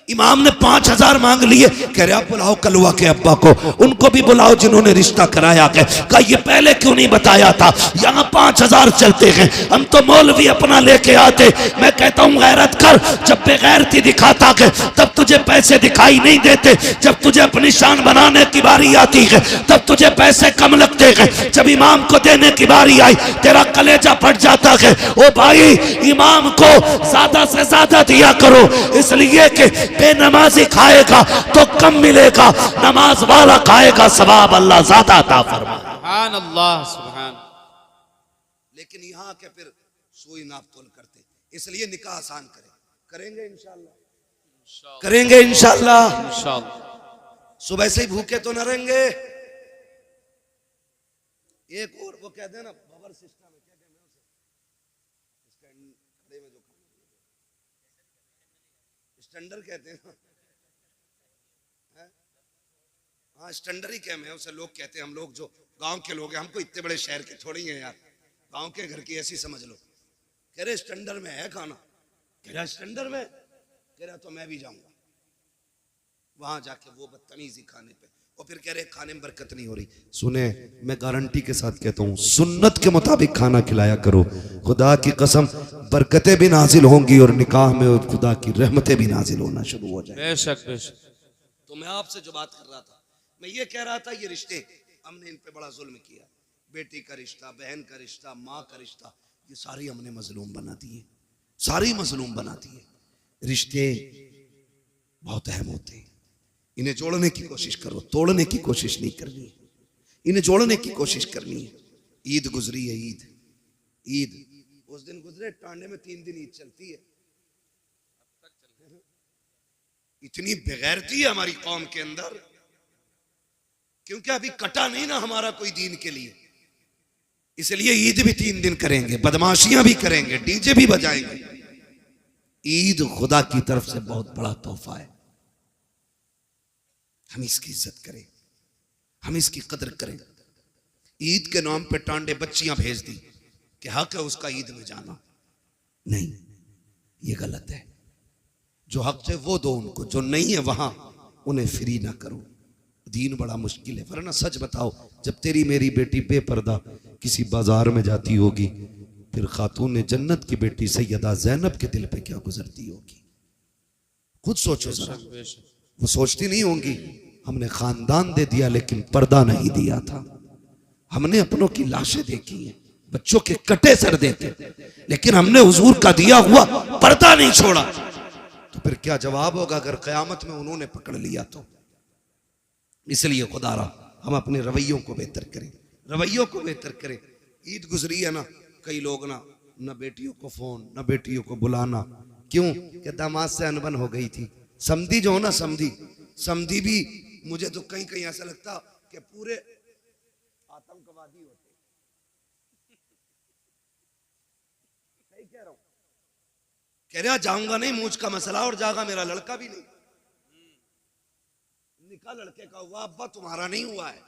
इमाम ने 5000 मांग लिए, कह रहे आप बुलाओ कलवा के अब्बा को, उनको भी बुलाओ जिन्होंने रिश्ता कराया है। कहा ये पहले क्यों नहीं बताया था, यहाँ 5000 चलते हैं, हम तो मौलवी अपना लेके आते। मैं कहता हूँ गैरत कर, जब बेगैरती दिखाता है तब तुझे पैसे दिखाई नहीं देते, जब तुझे अपनी शान बनाने की बारी आती है तब तुझे पैसे कम लगते हैं। जब इमाम को देने की बारी आई तेरा कलेजा फट जाता है। ओ भाई, इमाम को ज्यादा से ज्यादा दिया करो, इसलिए कि बेनमाजी खाएगा तो कम मिलेगा, नमाज वाला खाएगा सवाब अल्लाह ज्यादा अता फरमाए। सुभान अल्लाह, सुभान। लेकिन यहाँ के फिर सुई नाप तोल करते, इसलिए निकाह आसान करेंगे इंशाल्लाह, करेंगे इंशाल्लाह। सुबह से ही भूखे तो न रहेंगे। एक और वो कहते हैं ना बबर सिस्टम है, क्या कहते हैं उसे, खड़े में जो स्टैंडर कहते हैं, हाँ स्टैंडर ही कहते हैं उसे लोग कहते हैं। हम लोग जो गांव के लोग हैं, हमको इतने बड़े शहर के थोड़ी हैं यार, गांव के घर की ऐसी समझ लो। कह रहे स्टैंडर में है खाना, कह रहा स्टैंडर में, कह रहा तो मैं भी जाऊंगा वहां जाके वो बदतमीजी खाने पे, और फिर कह रहे खाने में बरकत नहीं हो रही। सुने, मैं गारंटी के साथ कहता हूँ, सुन्नत के मुताबिक खाना खिलाया करो, खुदा की कसम बरकतें भी नाजिल होंगी और निकाह में खुदा की रहमतें भी नाजिल होना शुरू हो जाए। बेशक बेशक। तो मैं आपसे जो बात कर रहा था, मैं ये कह रहा था, ये रिश्ते हमने इन पे बड़ा जुल्म किया। बेटी का रिश्ता, बहन का रिश्ता, माँ का रिश्ता, ये सारी हमने मजलूम बना दिए, सारी मजलूम बना दिए। रिश्ते बहुत अहम होते हैं, इन्हें जोड़ने की कोशिश करो, तोड़ने की कोशिश नहीं करनी है, इन्हें जोड़ने की कोशिश करनी है। ईद गुजरी है, ईद उस दिन गुजरे, टांडे में 3 दिन ईद चलती है। इतनी बेगैरती है हमारी कौम के अंदर, क्योंकि अभी कटा नहीं ना हमारा कोई दीन के लिए, इसलिए ईद भी 3 दिन करेंगे, बदमाशियां भी करेंगे, डीजे भी बजाएंगे। ईद खुदा की तरफ से बहुत बड़ा तोहफा है, हम इसकी इज्जत करें, हम इसकी कदर करें। ईद के नाम पे टांडे बच्चियां भेज दी कि हक है उसका ईद में जाना, नहीं, ये गलत है। जो हक है वो दो उनको, जो नहीं है वहां उन्हें फ्री ना करो। दीन बड़ा मुश्किल है, वरना सच बताओ, जब तेरी मेरी बेटी बेपर्दा किसी बाजार में जाती होगी, फिर खातून जन्नत की बेटी सैयदा ज़ैनब के दिल पे क्या गुजरती होगी? खुद सोचो जरा। वो सोचती नहीं होंगी, हमने खानदान दे दिया लेकिन पर्दा नहीं दिया था। हमने अपनों की लाशें देखी हैं, बच्चों के कटे सर देते, लेकिन हमने हुजूर का दिया हुआ पर्दा नहीं छोड़ा। तो फिर क्या जवाब होगा अगर क़यामत में उन्होंने पकड़ लिया तो? इसलिए खुदारा हम अपने रवैयों को बेहतर करें, रवैयों को बेहतर करें। ईद गुजरी है ना, कई लोग ना बेटियों को फोन, ना बेटियों को बुलाना, क्यों? कि दामाद से अनबन हो गई थी। समधी जो हो ना, समधी भी मुझे तो कहीं कहीं ऐसा लगता कि पूरे आतंकवादी होते। सही कह रहा हूं? कह रहा जाऊंगा नहीं, मूछ का मसला, और जागा मेरा लड़का भी नहीं। निकाह लड़के का हुआ, अब्बा तुम्हारा नहीं हुआ है।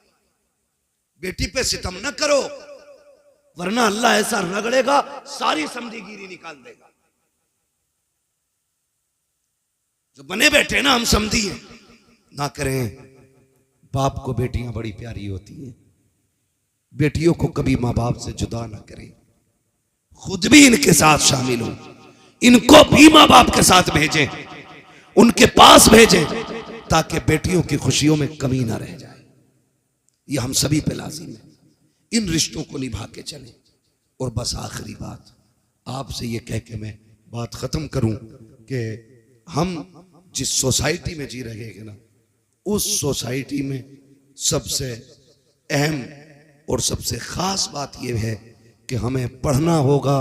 बेटी पे सितम न करो, वरना अल्लाह ऐसा रगड़ेगा सारी समझीगिरी निकाल देगा। जो बने बैठे ना हम समझी हैं, ना करें। बाप को बेटियां बड़ी प्यारी होती हैं, बेटियों को कभी माँ बाप से जुदा ना करें। खुद भी इनके साथ शामिल हो, इनको भी माँ बाप के साथ भेजें, उनके पास भेजें, ताकि बेटियों की खुशियों में कमी ना रह जाए। ये हम सभी पे लाजिम है, इन रिश्तों को निभा के चलें। और बस आखिरी बात आपसे ये कह के मैं बात खत्म करूं कि हम जिस सोसाइटी में जी रहे हैं ना, उस सोसाइटी में सबसे अहम और सबसे खास बात यह है कि हमें पढ़ना होगा,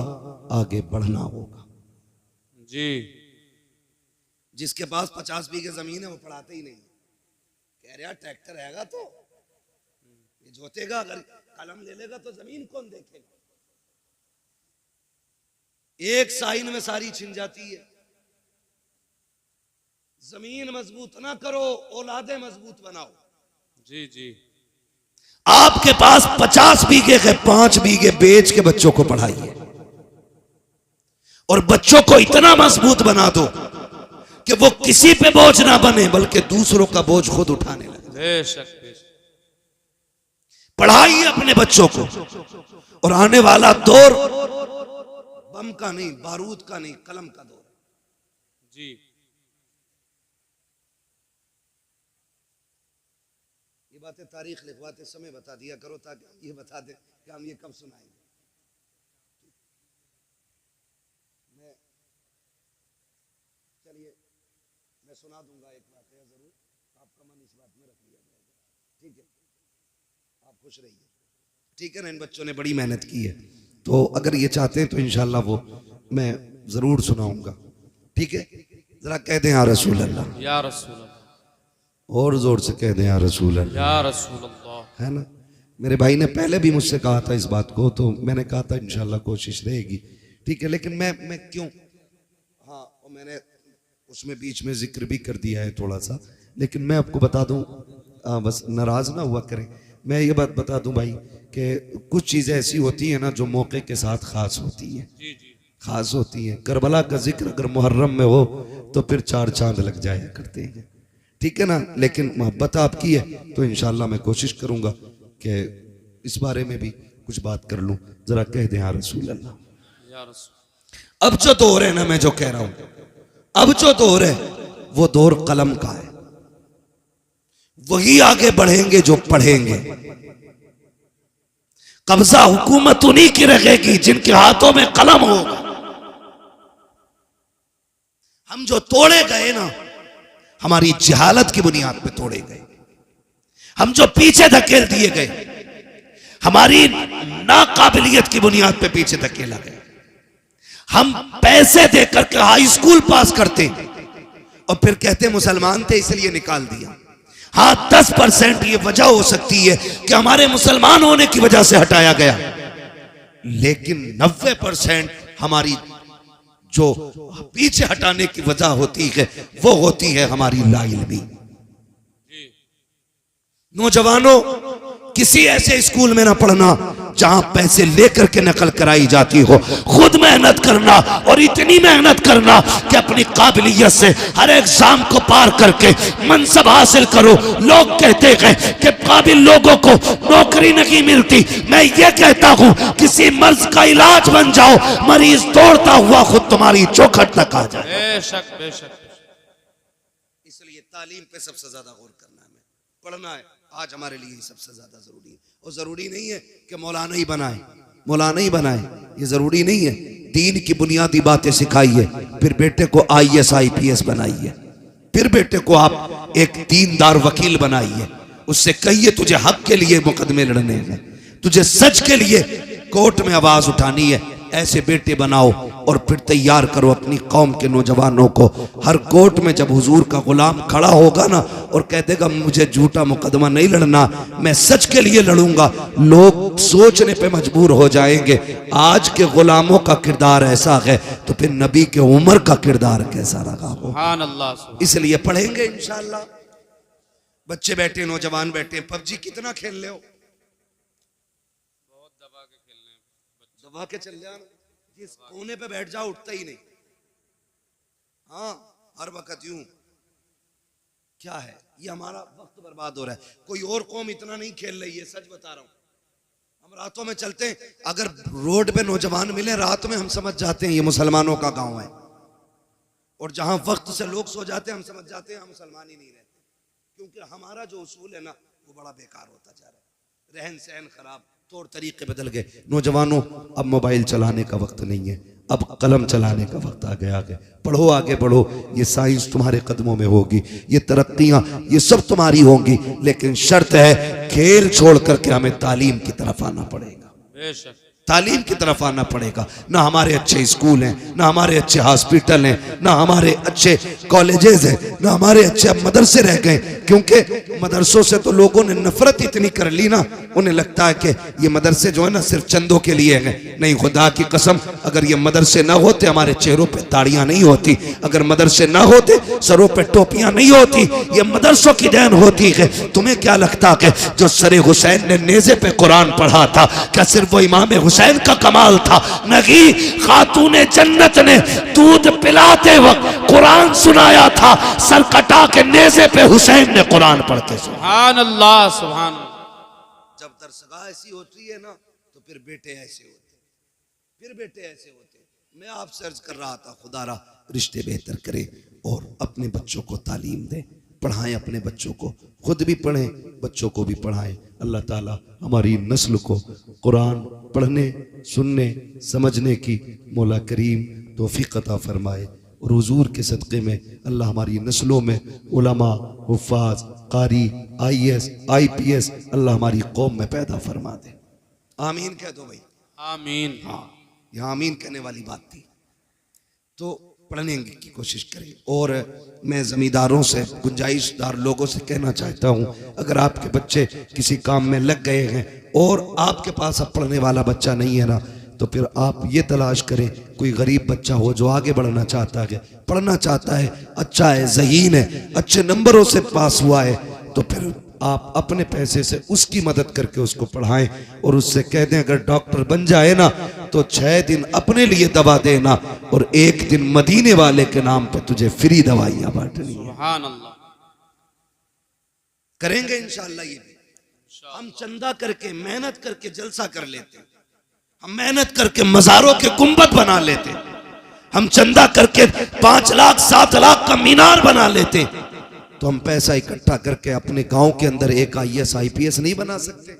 आगे बढ़ना होगा। जी, जिसके पास 50 बीघे जमीन है वो पढ़ाते ही नहीं। कह रहा ट्रैक्टर रहेगा तो ये जोतेगा, अगर कलम ले लेगा तो जमीन कौन देखेगा? एक साइन में सारी छिन जाती है। जमीन मजबूत ना करो, औलादे मजबूत बनाओ। जी जी, आपके पास 50 बीघे है, 5 बीघे बेच के बच्चों को पढ़ाइए, और बच्चों को इतना मजबूत बना दो कि वो किसी पे बोझ ना बने, बल्कि दूसरों का बोझ खुद उठाने लगे। बेशक बेशक। पढ़ाइए अपने बच्चों को, और आने वाला दौर बम का नहीं, बारूद का नहीं, कलम का दौर है। जी, ये बातें तारीख लिखवाते समय बता दिया करो, ताकि हम ये बता दें कि हम ये कब सुनाएंगे। चलिए मैं सुना दूंगा एक बात है, जरूर आपका मन इस बात में रख लिया जाएगा, ठीक है? आप खुश रहिए, ठीक है ना? इन बच्चों ने बड़ी मेहनत की है, तो अगर ये चाहते हैं तो इंशाल्लाह वो मैं जरूर सुनाऊंगा, ठीक है? जरा कह दें या रसूल अल्लाह, या रसूल अल्लाह, और जोर से कह दें या रसूल अल्लाह, या रसूल अल्लाह। है ना? मेरे भाई ने पहले भी मुझसे कहा था इस बात को, तो मैंने कहा था इंशाल्लाह कोशिश रहेगी, ठीक है? लेकिन मैं क्यों, हाँ, और मैंने उसमें बीच में जिक्र भी कर दिया है थोड़ा सा, लेकिन मैं आपको बता दूं, बस नाराज ना हुआ करें, मैं ये बात बता दूं भाई कि कुछ चीज़ें ऐसी होती हैं ना जो मौके के साथ खास होती हैं, जी जी, खास होती हैं। करबला का जिक्र अगर मुहर्रम में हो तो फिर 4 चांद लग जाया करते हैं, ठीक है ना? लेकिन मोहब्बत आपकी है तो इंशाल्लाह मैं कोशिश करूंगा कि इस बारे में भी कुछ बात कर लूं। जरा कह दें या रसूल अल्लाह, या रसूल। अब जो दौर है ना, मैं जो कह रहा हूं, अब जो दौर है वो दौर कलम का है, वही आगे बढ़ेंगे जो पढ़ेंगे। कब्जा हुकूमत उन्हीं की रहेगी जिनके हाथों में कलम होगा। हम जो तोड़े गए ना, हमारी जहालत की बुनियाद पे तोड़े गए। हम जो पीछे धकेल दिए गए, हमारी नाकाबिलियत की बुनियाद पे पीछे धकेला गया। हम पैसे देकर के हाई स्कूल पास करते और फिर कहते मुसलमान थे इसलिए निकाल दिया। हाँ, 10% ये वजह हो सकती है कि हमारे मुसलमान होने की वजह से हटाया गया, लेकिन 90% हमारी जो पीछे हटाने की वजह होती है वो होती है हमारी लाइल्मी। नौजवानों, किसी ऐसे स्कूल में ना पढ़ना जहां पैसे लेकर के नकल कराई जाती हो। खुद मेहनत करना, और इतनी मेहनत करना कि अपनी काबिलियत से हर एग्जाम को पार करके मनसब हासिल करो। लोग कहते हैं कि काबिल लोगों को नौकरी नहीं मिलती। मैं ये कहता हूं किसी मर्ज का इलाज बन जाओ, मरीज दौड़ता हुआ खुद तुम्हारी चौखट तक आ जाए। बेशक बेशक। इसलिए तालीम पे सबसे ज्यादा गौर करना है, पढ़ना है। आज हमारे लिए सबसे ज्यादा जरूरी है। और जरूरी नहीं है कि मौलाना ही बनाए, मौलाना ही बनाए, ये जरूरी नहीं है। दीन की बुनियादी बातें सिखाइए, फिर बेटे को IAS IPS बनाइए, फिर बेटे को आप एक दीनदार वकील बनाइए। उससे कहिए तुझे हक के लिए मुकदमे लड़ने हैं, तुझे सच के लिए कोर्ट में आवाज उठानी है। ऐसे बेटे बनाओ और फिर तैयार करो अपनी कौम के नौजवानों को। हर कोर्ट में जब हुजूर का गुलाम खड़ा होगा ना और कह देगा मुझे झूठा मुकदमा नहीं लड़ना, मैं सच के लिए लड़ूंगा, लोग सोचने पे मजबूर हो जाएंगे आज के गुलामों का किरदार ऐसा है तो फिर नबी के उमर का किरदार कैसा रहा हो। सुभान अल्लाह। इसलिए पढ़ेंगे इंशाअल्लाह। बच्चे बैठे, नौजवान बैठे, PUBG कितना खेल ले हो, दबा के चल जाना, जिस कोने पे बैठ जाओ उठता ही नहीं। हाँ, हर वक्त यूं। क्या है ये, हमारा वक्त बर्बाद हो रहा है। कोई और कौम इतना नहीं खेल रही है, सच बता रहा हूं। हम रातों में चलते हैं, अगर रोड पे नौजवान मिले रात में, हम समझ जाते हैं ये मुसलमानों का गांव है। और जहां वक्त से लोग सो जाते हैं, हम समझ जाते हैं हम मुसलमान ही नहीं रहते, क्योंकि हमारा जो उसूल है ना वो बड़ा बेकार होता जा रहा है। रहन सहन खराब, तौर तरीके बदल गए। नौजवानों, अब मोबाइल चलाने का वक्त नहीं है, अब कलम चलाने का वक्त आ गया है। पढ़ो, आगे बढ़ो, ये साइंस तुम्हारे कदमों में होगी, ये तरक्कियां ये सब तुम्हारी होंगी, लेकिन शर्त है खेल छोड़ करके हमें तालीम की तरफ आना पड़ेगा। बेशक तालीम की तरफ आना पड़ेगा। ना हमारे अच्छे स्कूल हैं, ना हमारे अच्छे हॉस्पिटल हैं, ना हमारे अच्छे कॉलेजेस हैं, ना हमारे अच्छे मदरसे रह गए, क्योंकि मदरसों से तो लोगों ने नफरत इतनी कर ली ना, उन्हें लगता है कि ये मदरसे जो है ना सिर्फ चंदों के लिए हैं। नहीं, खुदा की कसम, अगर ये मदरसे ना होते हमारे चेहरों पे ताड़ियां नहीं होती, अगर मदरसे ना होते सरों पे टोपियां नहीं होती, ये मदरसों की देन होती है। तुम्हें क्या लगता है जो सरे हुसैन ने नेज़े पे कुरान पढ़ा था, क्या सिर्फ वो इमाम हुसैन का कमाल था? नहीं, खातूने जन्नत ने दूध पिलाते वक्त कुरान सुनाया था, सर कटा के नेज़े पे हुसैन ने कुरान पढ़ते। सुभान अल्लाह, सुभान। जब दरसगाह ऐसी होती है ना तो फिर बेटे ऐसे होते, फिर बेटे ऐसे होते। मैं आपसे अर्ज कर रहा था, खुदारा रिश्ते बेहतर करें और अपने बच्चों को तालीम दें, पढ़ाएं अपने बच्चों को, खुद भी पढ़ें, बच्चों को भी पढ़ाएं। अल्लाह ताला हमारी नस्ल को कुरान पढ़ने, सुनने, समझने की मौला करीम तौफीक अता फरमाए। और हुजूर के सदक़े में अल्लाह हमारी नस्लों में उलमा, हुफ़ाज़, कारी, IAS IPS अल्लाह हमारी कौम में पैदा फरमा दे। आमीन कह दो भाई, आमीन। हाँ, यहाँ आमीन कहने वाली बात थी। तो पढ़ने की कोशिश करें। और मैं ज़मींदारों से, गुंजाइशदार लोगों से कहना चाहता हूँ, अगर आपके बच्चे किसी काम में लग गए हैं और आपके पास अब पढ़ने वाला बच्चा नहीं है ना, तो फिर आप ये तलाश करें कोई गरीब बच्चा हो जो आगे बढ़ना चाहता है, पढ़ना चाहता है, अच्छा है, ज़हीन है, अच्छे नंबरों से पास हुआ है, तो फिर आप अपने पैसे से उसकी मदद करके उसको पढ़ाएं और उससे कह दें अगर डॉक्टर बन जाए ना तो 6 दिन अपने लिए दवा देना और 1 दिन मदीने वाले के नाम पे तुझे फ्री दवाइयां बांटनी है। सुभान अल्लाह। करेंगे इंशाअल्लाह ये भी। हम चंदा करके, मेहनत करके जलसा कर लेते, हम मेहनत करके मज़ारों के गुंबद बना लेते, हम चंदा करके 5 लाख 7 लाख का मीनार बना लेते, तो हम पैसा इकट्ठा करके अपने गांव के अंदर एक IAS IPS नहीं बना सकते?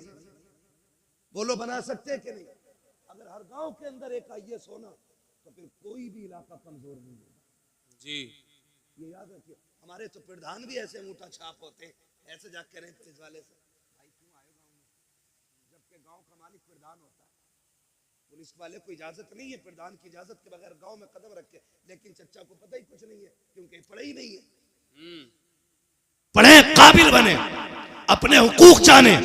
बोलो, बना सकते हैं कि नहीं? अगर हर गांव के अंदर एक IAS होना तो फिर कोई भी इलाका कमजोर नहीं होगा। जी, ये याद रखिए। हमारे तो प्रधान भी ऐसे अंगूठा छाप होते हैं, ऐसे जाके करें पुलिस वाले से, भाई क्यों आए गांव में, जबकि गांव का मालिक प्रधान होता है। पुलिस वाले को इजाजत नहीं है प्रधान की इजाजत के बगैर गांव में कदम रखे, लेकिन चच्चा को पता ही कुछ नहीं है क्योंकि पढ़े ही नहीं है। पढ़े, काबिल बने, अपने हुकूक जाने,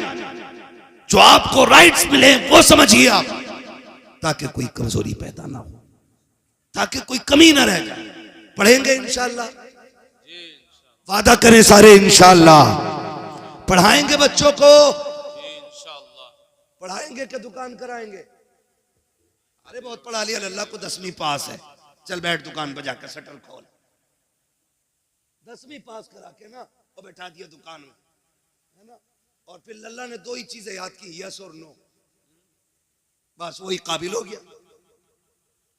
जो आपको राइट्स मिले वो समझिए आप, ताकि कोई कमजोरी पैदा ना हो, ताकि कोई कमी ना रह जाए। पढ़ेंगे इंशाअल्लाह, वादा करें सारे इंशाअल्लाह। पढ़ाएंगे बच्चों को, पढ़ाएंगे कि दुकान कराएंगे? अरे बहुत पढ़ा लिया, अल्लाह को 10वीं पास है, चल बैठ दुकान पर जाकर शटर खोल। 10वीं पास करा के ना और बैठा दिया दुकान में, है ना, और फिर लल्ला ने 2 ही चीजें याद की, यस और नो, बस वही काबिल हो गया।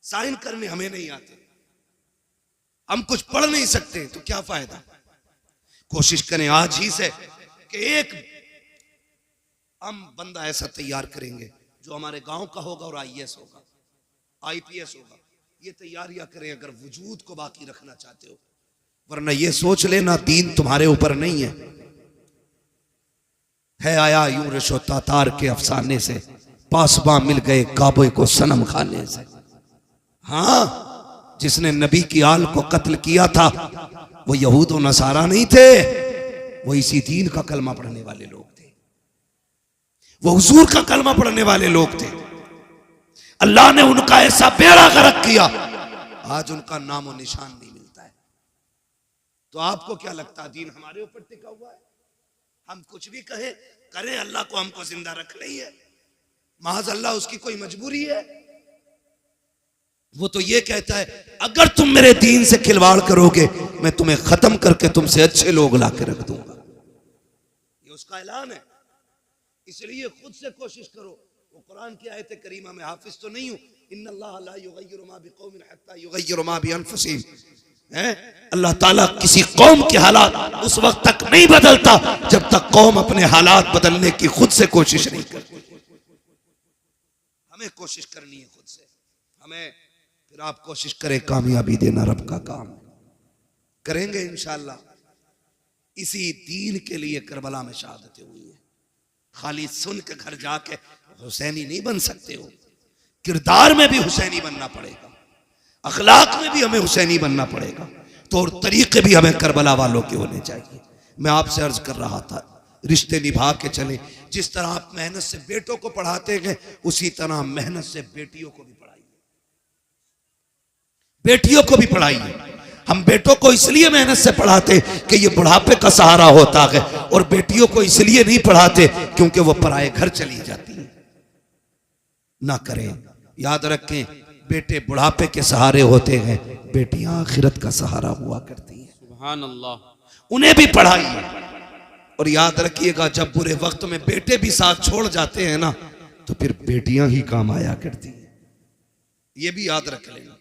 साइन करने हमें नहीं आते, हम कुछ पढ़ नहीं सकते, तो क्या फायदा। कोशिश करें आज ही से कि एक हम बंदा ऐसा तैयार करेंगे जो हमारे गांव का होगा और IAS होगा, IPS होगा। ये तैयारियां करें अगर वजूद को बाकी रखना चाहते हो, वरना ये सोच लेना दीन तुम्हारे ऊपर नहीं है आया यूं रिशो तातार के अफसाने से, पासबा मिल गए काबे को सनम खाने से। हाँ, जिसने नबी की आल को कत्ल किया था वो यहूद और नसारा नहीं थे, वो इसी दीन का कलमा पढ़ने वाले लोग थे, वो हुजूर का कलमा पढ़ने वाले लोग थे। अल्लाह ने उनका ऐसा बेड़ा गर्क किया, आज उनका नामो निशान नहीं मिलता है। तो आपको क्या लगता है दीन हमारे ऊपर टिका हुआ है? हम कुछ भी कहें करें, अल्लाह को हमको जिंदा रखना ही है, महज अल्लाह उसकी कोई मजबूरी है? वो तो ये कहता है अगर तुम मेरे दीन से खिलवाड़ करोगे मैं तुम्हें खत्म करके तुमसे अच्छे लोग ला के रख दूंगा, ये उसका ऐलान है। इसलिए खुद से कोशिश करो। वो कुरान की आयत करीमा में हाफिज तो नहीं हूं, इन्नल्लाह ला युगय्यिरु मा बिकौमिन हत्ता युगय्यिरु मा बिअनफुसिहिम, अल्लाह ताला किसी कौम के हालात उस वक्त तक नहीं बदलता जब तक कौम अपने हालात बदलने की खुद से कोशिश नहीं करती। हमें कोशिश करनी है खुद से, हमें, फिर आप कोशिश करें, कामयाबी देना रब का काम करेंगे इंशाअल्लाह। इसी दीन के लिए करबला में शहादतें हुई है। खाली सुन के घर जाके हुसैनी नहीं बन सकते हो, किरदार में भी हुसैनी बनना पड़ेगा, अखलाक में भी हमें हुसैनी बनना पड़ेगा, तो और तरीके भी हमें करबला वालों के होने चाहिए। मैं आपसे अर्ज कर रहा था, रिश्ते निभा के चलें। जिस तरह आप मेहनत से बेटों को पढ़ाते हैं उसी तरह मेहनत से बेटियों को भी पढ़ाइए, बेटियों को भी पढ़ाइए। हम बेटों को इसलिए मेहनत से पढ़ाते कि ये बुढ़ापे का सहारा होता है, और बेटियों को इसलिए नहीं पढ़ाते क्योंकि वो पराए घर चली जाती है। ना करें, याद रखें, बेटे बुढ़ापे के सहारे होते हैं, बेटियां आखिरत का सहारा हुआ करती हैं। सुभान अल्लाह। उन्हें भी पढ़ाइए, और याद रखिएगा जब बुरे वक्त में बेटे भी साथ छोड़ जाते हैं ना, तो फिर बेटियां ही काम आया करती हैं। ये भी याद रख लेना,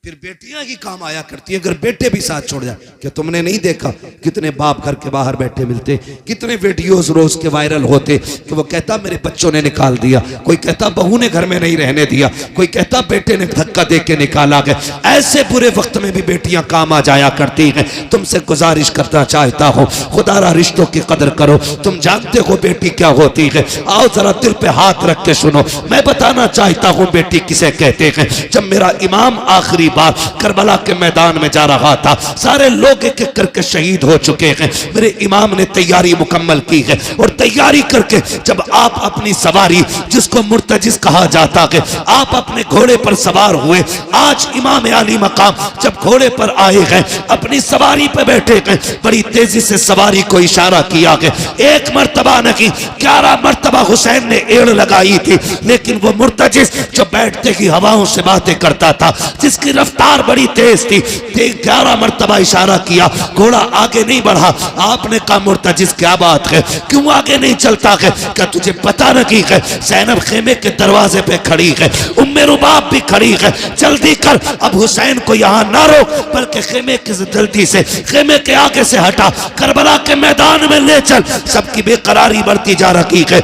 फिर बेटियां ही काम आया करती है अगर बेटे भी साथ छोड़ जाए। क्या तुमने नहीं देखा कितने बाप घर के बाहर बैठे मिलते, कितने वीडियोस रोज के वायरल होते कि वो कहता मेरे बच्चों ने निकाल दिया, कोई कहता बहू ने घर में नहीं रहने दिया, कोई कहता बेटे ने धक्का दे के निकाला गया। ऐसे बुरे वक्त में भी बेटियां काम आ जाया करती हैं। तुमसे गुजारिश करना चाहता हूँ, खुदारा रिश्तों की कदर करो। तुम जानते हो बेटी क्या होती है, आओ जरा दिल पे हाथ रख के सुनो। मैं बताना चाहता हूँ बेटी किसे कहते हैं। जब मेरा इमाम आखिरी बार करबला के मैदान में जा रहा था, सारे लोग एक एक करके शहीद हो चुके हैं, मेरे इमाम ने तैयारी मुकम्मल की है, और तैयारी करके जब आप अपनी सवारी, जिसको मुर्तजिज कहा जाता है, आप अपने घोड़े पर सवार हुए। आज इमाम आली मकाम जब घोड़े पर आए हैं, अपनी सवारी पर बैठे हैं, बड़ी तेजी से सवारी को इशारा किया गया। एक मर्तबा नहीं 11 मर्तबा हुसैन ने एड़ लगाई थी, लेकिन वो मुर्तजिज जो बैठते ही हवाओं से बातें करता था, जिसकी रफ्तार बड़ी तेज थी। 11 मरतबा इशारा किया, घोड़ा आगे नहीं बढ़ा। आपने कहा मुर्तजिज क्या बात है, क्यों आगे नहीं चलता है? क्या तुझे पता नहीं है ज़ैनब खेमे के दरवाजे पे खड़ी है, उम्मे रुबाब भी खड़ी है, जल्दी कर, अब हुसैन को यहाँ ना रोक, बल्कि खेमे की जल्दी से खेमे के आगे से हटा, करबला के मैदान में ले चल। सबकी बेकरारी बढ़ती जा रही है।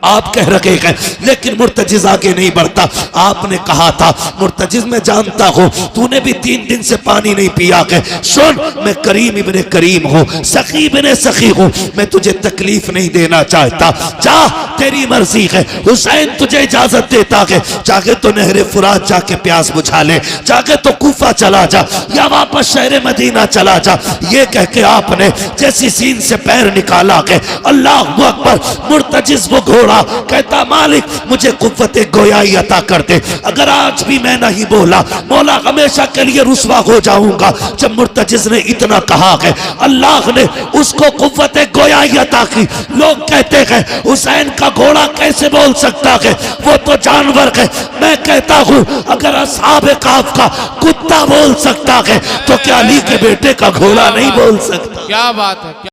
आप कह रहे हैं लेकिन मुर्तजिज आगे नहीं बढ़ता। आपने कहा था मुर्तजिज मैं जानता हूं तूने भी 3 दिन से पानी नहीं पिया है। सुन, मैं करीम इब्ने करीम हूं, सखी इब्ने सखी हूं, मैं तुझे तकलीफ नहीं देना चाहता। जा, तेरी मर्जी है। हुसैन तुझे इजाजत देता है, चाहे तो नहरे फुरात जाके प्यास बुझा ले, चाहे तो कूफा चला जा या वापस शहर मदीना चला जा। ये कह के आपने जैसी सीन से पैर निकाला है, अल्लाह अकबर, मुर्तजिज वो घोड़ा कहता मालिक मुझे कुव्वते गोयाई अता कर दे। अगर आज भी मैं नहीं बोला मौला हमेशा के लिए रुसवा हो जाऊंगा। जब मुर्तजिज ने इतना कहा है, अल्लाह ने उसको कुव्वते गोयाई अता की। लोग कहते हैं हुसैन का घोड़ा कैसे बोल सकता है, वो तो जानवर है। मैं कहता हूं अगर असहाबे काफ का कुत्ता बोल सकता है तो क्या अली के बेटे का घोड़ा नहीं बोल सकता? क्या बात है।